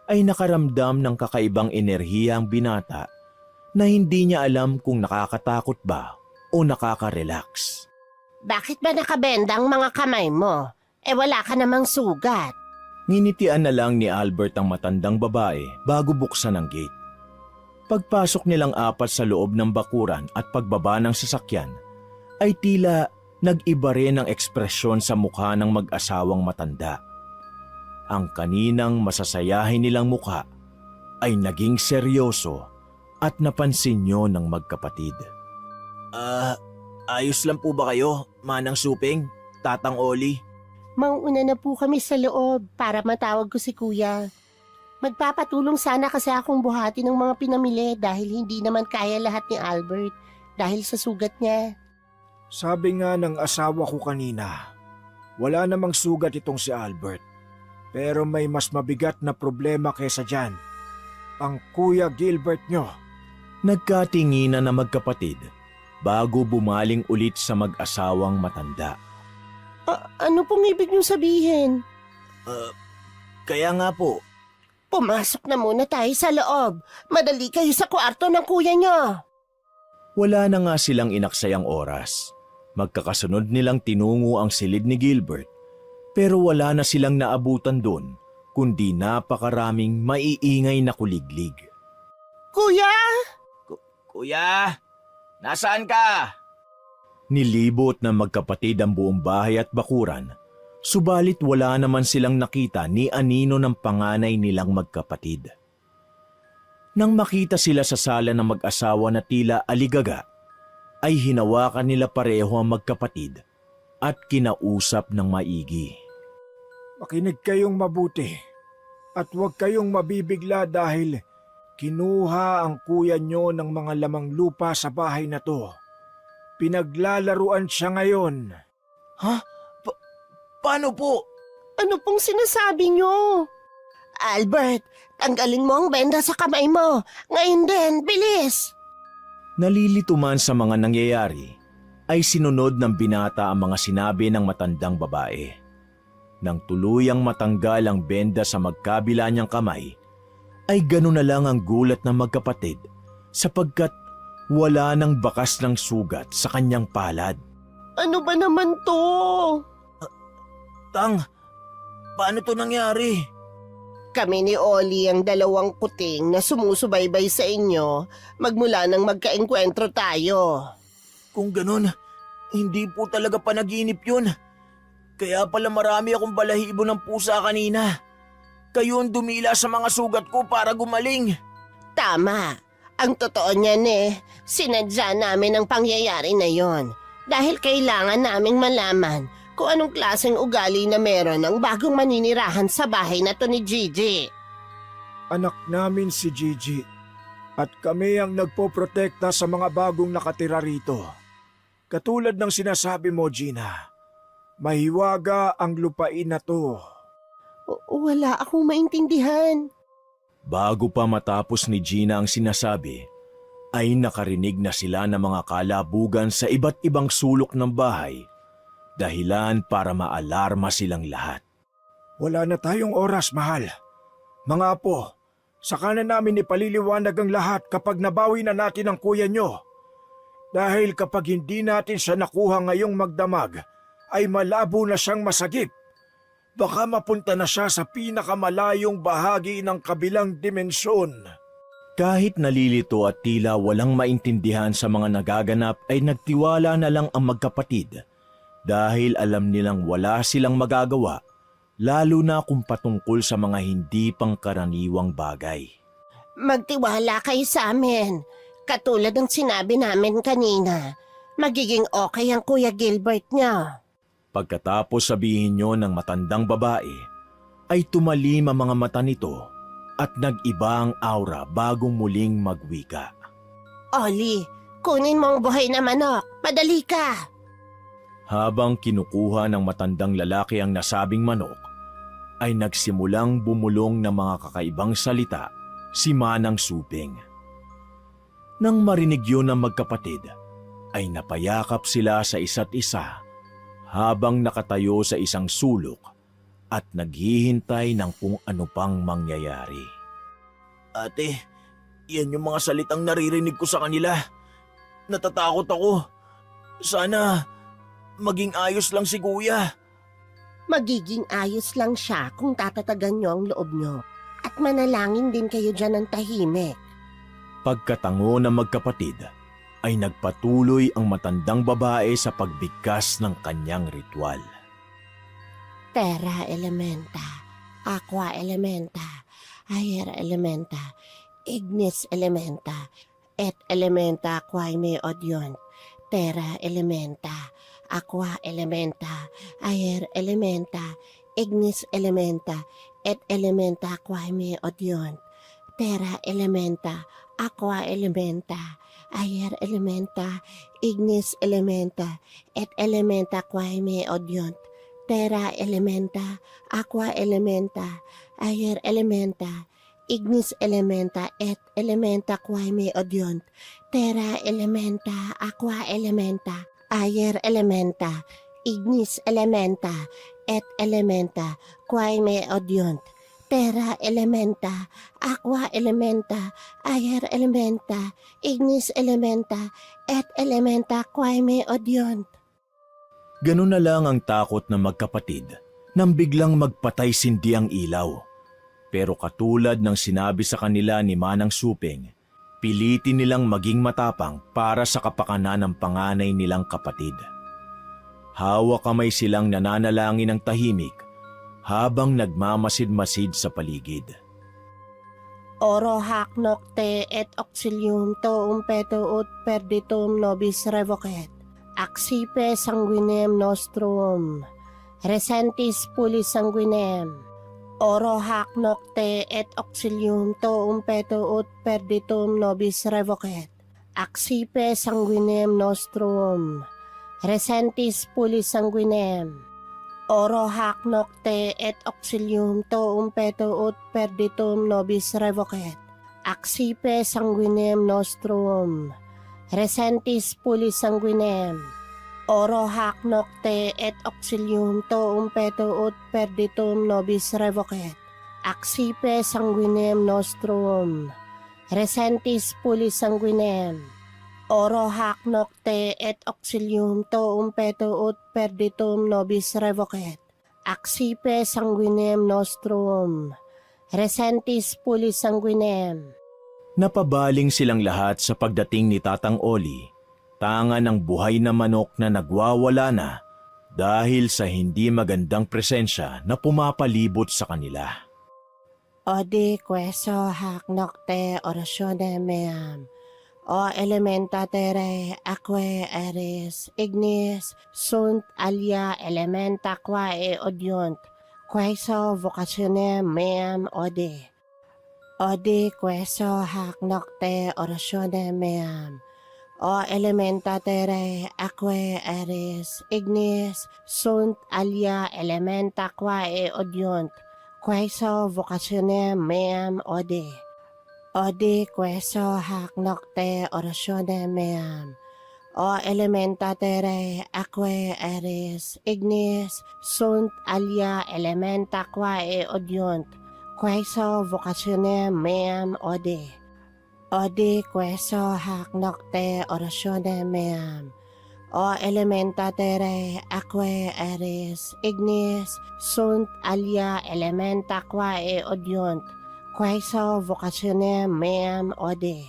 ay nakaramdam ng kakaibang enerhiya ang binata na hindi niya alam kung nakakatakot ba o nakaka-relax. Bakit ba nakabenda ang mga kamay mo? Wala ka namang sugat. Nginitian na lang ni Albert ang matandang babae bago buksan ang gate. Pagpasok nilang apat sa loob ng bakuran at pagbaba ng sasakyan, ay tila nag-iba rin ang ekspresyon sa mukha ng mag-asawang matanda. Ang kaninang masasayahin nilang mukha ay naging seryoso at napansin niyo ng magkapatid. Ayos lang po ba kayo, Manang Suping, Tatang Oli? Mauuna na po kami sa loob para matawag ko si Kuya. Magpapatulong sana kasi akong buhati ng mga pinamili dahil hindi naman kaya lahat ni Albert dahil sa sugat niya. Sabi nga ng asawa ko kanina, wala namang sugat itong si Albert. Pero may mas mabigat na problema kaysa dyan. Ang Kuya Gilbert nyo. Nagkatinginan na magkapatid bago bumaling ulit sa mag-asawang matanda. Ano pong ibig niyong sabihin? Kaya nga po, Pumasok na muna tayo sa loob. Madali kayo sa kwarto ng kuya niyo. Wala na nga silang inaksayang oras. Magkakasunod nilang tinungo ang silid ni Gilbert, pero wala na silang naabutan doon, kundi napakaraming maiingay na kuliglig. Kuya! Kuya, nasaan ka? Nilibot ng magkapatid ang buong bahay at bakuran, subalit wala naman silang nakita ni anino ng panganay nilang magkapatid. Nang makita sila sa sala ng mag-asawa na tila aligaga, ay hinawakan nila pareho ang magkapatid at kinausap ng maigi. Makinig kayong mabuti at huwag kayong mabibigla dahil kinuha ang kuya nyo ng mga lamang lupa sa bahay na to. Pinaglalaruan siya ngayon. Ha? Paano po? Ano pong sinasabi niyo? Albert, tanggalin mo ang benda sa kamay mo. Ngayon din, bilis! Nalilito man sa mga nangyayari, ay sinunod ng binata ang mga sinabi ng matandang babae. Nang tuluyang matanggal ang benda sa magkabila niyang kamay, ay gano'n na lang ang gulat ng magkapatid sapagkat wala nang bakas ng sugat sa kanyang palad. Ano ba naman to? Tang, paano to nangyari? Kami ni Oli ang dalawang kuting na sumusubaybay sa inyo magmula nang magkaengkwentro tayo. Kung ganun, hindi po talaga panaginip yun. Kaya pala marami akong balahibo ng pusa kanina. Kayo ang dumila sa mga sugat ko para gumaling. Tama. Ang totoo niyan sinadya namin ang pangyayari na yon. Dahil kailangan naming malaman kung anong klaseng ugali na meron ng bagong maninirahan sa bahay na to ni Gigi. Anak namin si Gigi at kami ang nagpoprotekta sa mga bagong nakatira rito. Katulad ng sinasabi mo, Gina, mahiwaga ang lupain na to. Wala akong maintindihan. Bago pa matapos ni Gina ang sinasabi, ay nakarinig na sila ng mga kalabugan sa iba't ibang sulok ng bahay, dahilan para maalarma silang lahat. Wala na tayong oras, mahal. Mga apo, saka na namin ipaliliwanag ang lahat kapag nabawi na natin ang kuya nyo. Dahil kapag hindi natin siya nakuha ngayong magdamag, ay malabo na siyang masagip. Baka mapunta na siya sa pinakamalayong bahagi ng kabilang dimensyon. Kahit nalilito at tila walang maintindihan sa mga nagaganap ay nagtiwala na lang ang magkapatid dahil alam nilang wala silang magagawa, lalo na kung patungkol sa mga hindi pangkaraniwang bagay. Magtiwala kayo sa amin. Katulad ng sinabi namin kanina, magiging okay ang Kuya Gilbert niya. Pagkatapos sabihin nyo ng matandang babae, ay tumalim ang mga mata nito at nag-iba ang aura bagong muling magwika. Oli, kunin mo ang buhay na manok. Padali ka! Habang kinukuha ng matandang lalaki ang nasabing manok, ay nagsimulang bumulong ng mga kakaibang salita si Manang Suping. Nang marinig yun ng magkapatid, ay napayakap sila sa isa't isa habang nakatayo sa isang sulok at naghihintay ng kung ano pang mangyayari. Ate, yan yung mga salitang naririnig ko sa kanila. Natatakot ako. Sana maging ayos lang si kuya. Magiging ayos lang siya kung tatatagan niyo ang loob niyo. At manalangin din kayo dyan ng tahimik. Pagkatango ng magkapatid, ay nagpatuloy ang matandang babae sa pagbigkas ng kanyang ritual. Terra elementa, aqua elementa, air elementa, ignis elementa, et elementa quae me odiunt. Terra elementa, aqua elementa, air elementa, ignis elementa, et elementa quae me odiunt. Terra elementa, aqua elementa, air elementa, ignis elementa, et elementa quae me odiunt. Terra elementa, aqua elementa, air elementa, ignis elementa, et elementa quae me odiunt. Terra elementa, aqua elementa, air elementa, ignis elementa, et elementa quae me odiunt. Terra elementa, aqua elementa, air elementa, ignis elementa, et elementa quae me odiunt. Ganun na lang ang takot ng magkapatid nang biglang magpatay-sindi ang ilaw. Pero katulad ng sinabi sa kanila ni Manang Suping, pilitin nilang maging matapang para sa kapakanan ng panganay nilang kapatid. Hawak kamay silang nananalangin ng tahimik habang nagmamasid-masid sa paligid. Oro hac nocte et auxilium tuum peto ut perditum nobis revocet. Accipe sanguinem nostrum. Resentis puli sanguinem. Oro hac nocte et auxilium tuum peto ut perditum nobis revocet. Accipe sanguinem nostrum. Resentis puli sanguinem. Oro hac nocte et auxilium tuum peto ut perditum nobis revocet. Accipe sanguinem nostrum. Resentis puli sanguinem. Oro hac nocte et auxilium tuum peto ut perditum nobis revocet. Accipe sanguinem nostrum. Resentis puli sanguinem. Oro hac nocte et auxilium tuum peto ut perditum nobis revocet. Accipe sanguinem nostrum. Resentis puli sanguinem. Napabaling silang lahat sa pagdating ni Tatang Oli, tanga ng buhay na manok na nagwawala na dahil sa hindi magandang presensya na pumapalibot sa kanila. Odi queso hac nocte oratione meam. O elementa terrae aquae aeris ignis sunt alia elementa quae odiunt. Queso vocationem meam odi. Odi queso hac nocte oratione meam. O elementa terrae aquae aeris ignis sunt alia elementa quae odiunt. Queso vocationem meam odi. Odi queso hac nocte oratione meam. O elementa terrae aquae aeris ignis sunt alia elementa quae odiunt. Queso vocationem meam odi. Odi queso hac nocte oratione meam. O elementa terrae aquae aeris ignis sunt alia elementa quae odiunt. Queso vocationem meam odi.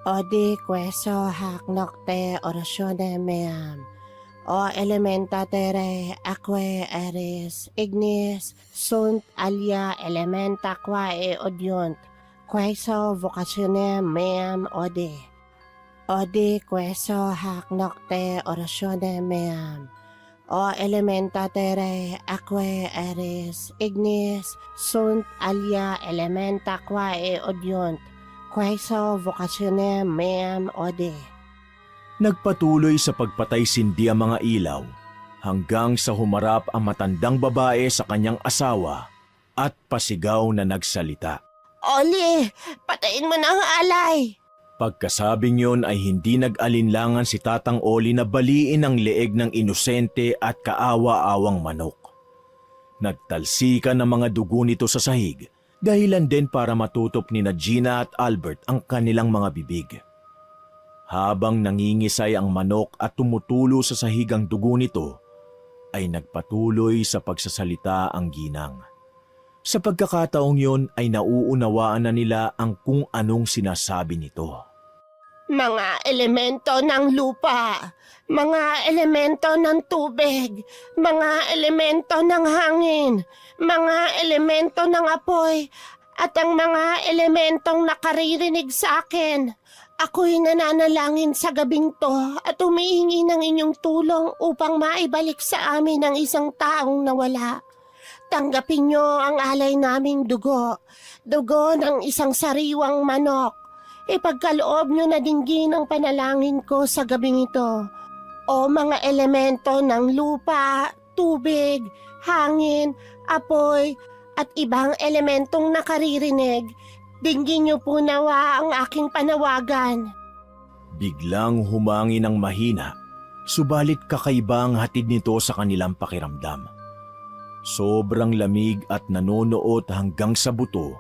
Odi queso hac nocte oratione meam. O elementa terrae aquae aeris ignis sunt alia elementa quae odiunt. Queso vocationem meam odi. Odi queso hac nocte oratione meam. O elementa terrae aquae aeris ignis sunt alia elementa quae odiunt. Queso vocationem meam odi. Nagpatuloy sa pagpatay-sindi ang mga ilaw hanggang sa humarap ang matandang babae sa kanyang asawa at pasigaw na nagsalita. Oli, patayin mo na ang alay! Pagkasabing yon ay hindi nag-alinlangan si Tatang Oli na baliin ang leeg ng inosente at kaawa-awang manok. Nagtalsikan ng mga dugo nito sa sahig, dahilan din para matutop ni Gina at Albert ang kanilang mga bibig. Habang nangingisay ang manok at tumutulo sa sahig ang dugo nito, ay nagpatuloy sa pagsasalita ang ginang. Sa pagkakataong yon ay nauunawaan na nila ang kung anong sinasabi nito. Mga elemento ng lupa, mga elemento ng tubig, mga elemento ng hangin, mga elemento ng apoy, at ang mga elementong nakaririnig sa akin. Ako'y nananalangin sa gabing to at humihingi ng inyong tulong upang maibalik sa amin ang isang taong nawala. Tanggapin niyo ang alay naming dugo, dugo ng isang sariwang manok. Ipagkaloob niyo na dinggin ang panalangin ko sa gabing ito. O mga elemento ng lupa, tubig, hangin, apoy, at ibang elementong nakaririnig, dinggin niyo po nawa ang aking panawagan. Biglang humangin ng mahina, subalit kakaiba ang hatid nito sa kanilang pakiramdam. Sobrang lamig at nanonood hanggang sa buto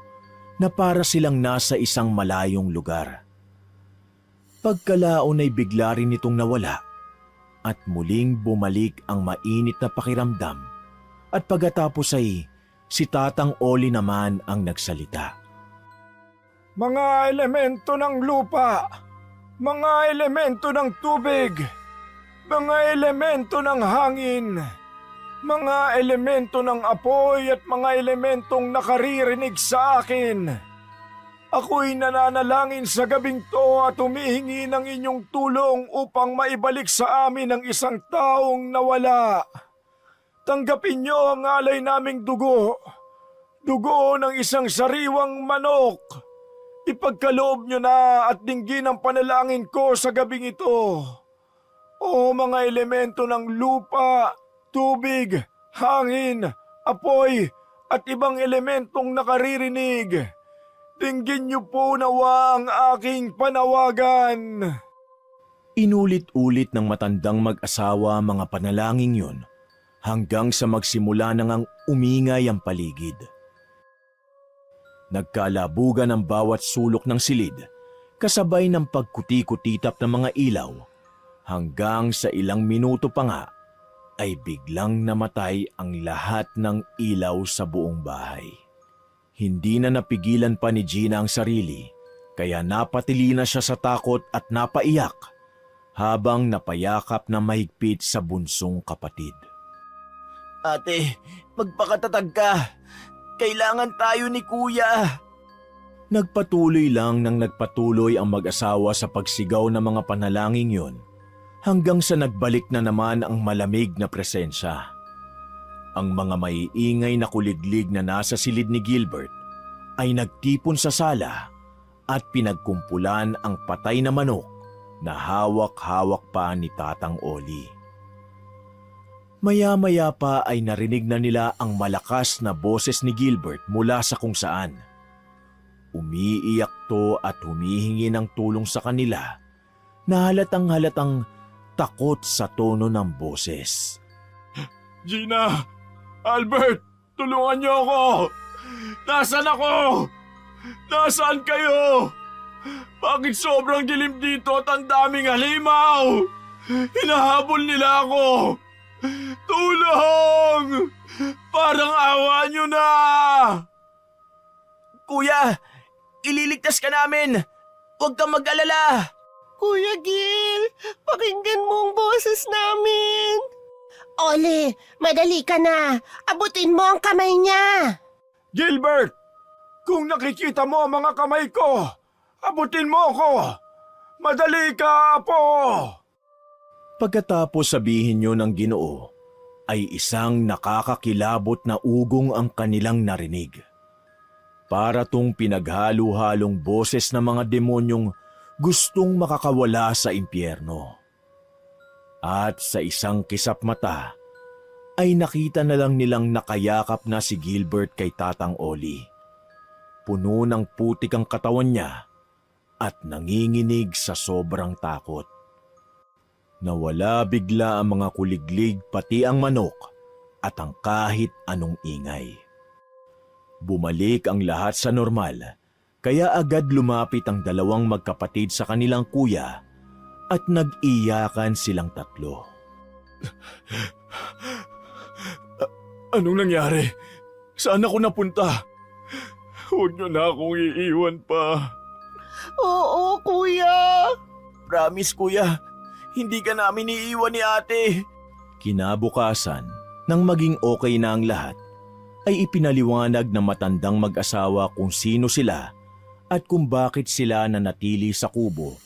na para silang nasa isang malayong lugar. Pagkalaon ay bigla rin itong nawala at muling bumalik ang mainit na pakiramdam at pagkatapos ay si Tatang Oli naman ang nagsalita. Mga elemento ng lupa, mga elemento ng tubig, mga elemento ng hangin, mga elemento ng apoy at mga elementong nakaririnig sa akin. Ako'y nananalangin sa gabing to at humihingi ng inyong tulong upang maibalik sa amin ang isang taong nawala. Tanggapin niyo ang alay naming dugo, dugo ng isang sariwang manok. Ipagkaloob niyo na at dinggin ang panalangin ko sa gabing ito. O mga elemento ng lupa, tubig, hangin, apoy, at ibang elementong nakaririnig, dinggin niyo po nawa ang aking panawagan. Inulit-ulit ng matandang mag-asawa ang mga panalangin yun hanggang sa magsimula nang ang umingay ang paligid. Nagkalabugan ang bawat sulok ng silid, kasabay ng pagkuti-kutitap ng mga ilaw, hanggang sa ilang minuto pa nga ay biglang namatay ang lahat ng ilaw sa buong bahay. Hindi na napigilan pa ni Gina ang sarili, kaya napatili na siya sa takot at napaiyak habang napayakap na mahigpit sa bunsong kapatid. Ate, magpakatatag ka. Kailangan tayo ni Kuya. Nagpatuloy lang nang nagpatuloy ang mag-asawa sa pagsigaw ng mga panalangin yon hanggang sa nagbalik na naman ang malamig na presensya. Ang mga maiingay na kuliglig na nasa silid ni Gilbert ay nagtipon sa sala at pinagkumpulan ang patay na manok na hawak-hawak pa ni Tatang Oli. Maya-maya pa ay narinig na nila ang malakas na boses ni Gilbert mula sa kung saan. Umiiyak to at humihingi ng tulong sa kanila na halatang takot sa tono ng boses. Gina! Albert! Tulungan niyo ako! Nasaan ako? Nasaan kayo? Bakit sobrang dilim dito at ang daming halimaw? Hinahabol nila ako! Tulong! Parang awa niyo na! Kuya, ililigtas ka namin. Huwag kang mag-alala. Kuya Gil, pakinggan mo ang boses namin. Oli, madali ka na. Abutin mo ang kamay niya. Gilbert, kung nakikita mo ang mga kamay ko, abutin mo ako. Madali ka, Apo. Pagkatapos sabihin nyo ng Ginoo, ay isang nakakakilabot na ugong ang kanilang narinig. Para tong pinaghalo-halong boses ng mga demonyong gustong makakawala sa impyerno. At sa isang kisap mata, ay nakita na lang nilang nakayakap na si Gilbert kay Tatang Oli. Puno ng putik ang katawan niya at nanginginig sa sobrang takot. Nawala bigla ang mga kuliglig pati ang manok at ang kahit anong ingay. Bumalik ang lahat sa normal, kaya agad lumapit ang dalawang magkapatid sa kanilang kuya at nag-iyakan silang tatlo. Anong nangyari? Saan ako napunta? Huwag niyo na akong iiwan pa. Oo, kuya. Promise, Kuya, hindi ka namin iiwan ni Ate. Kinabukasan, nang maging okay na ang lahat, ay ipinaliwanag ng matandang mag-asawa kung sino sila at kung bakit sila nanatili sa kubo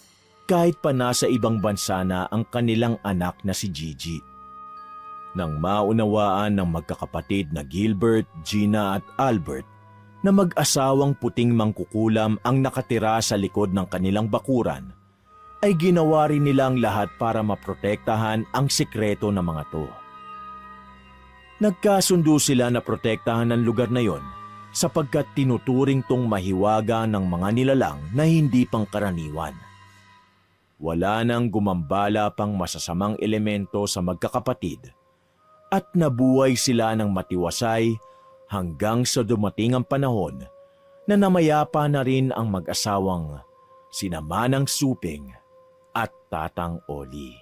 kahit pa nasa ibang bansa na ang kanilang anak na si Gigi. Nang maunawaan ng magkakapatid na Gilbert, Gina at Albert na mag-asawang puting mangkukulam ang nakatira sa likod ng kanilang bakuran, ay ginawa rin nila ang lahat para maprotektahan ang sikreto ng mga to. Nagkasundo sila na protektahan ang lugar na yon sapagkat tinuturing tong mahiwaga ng mga nilalang na hindi pangkaraniwan. Wala nang gumambala pang masasamang elemento sa magkakapatid at nabuhay sila ng matiwasay hanggang sa dumating ang panahon na namayapa na rin ang mag-asawang sina Manang Suping at Tatang Oli.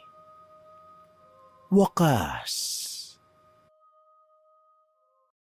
Wakas.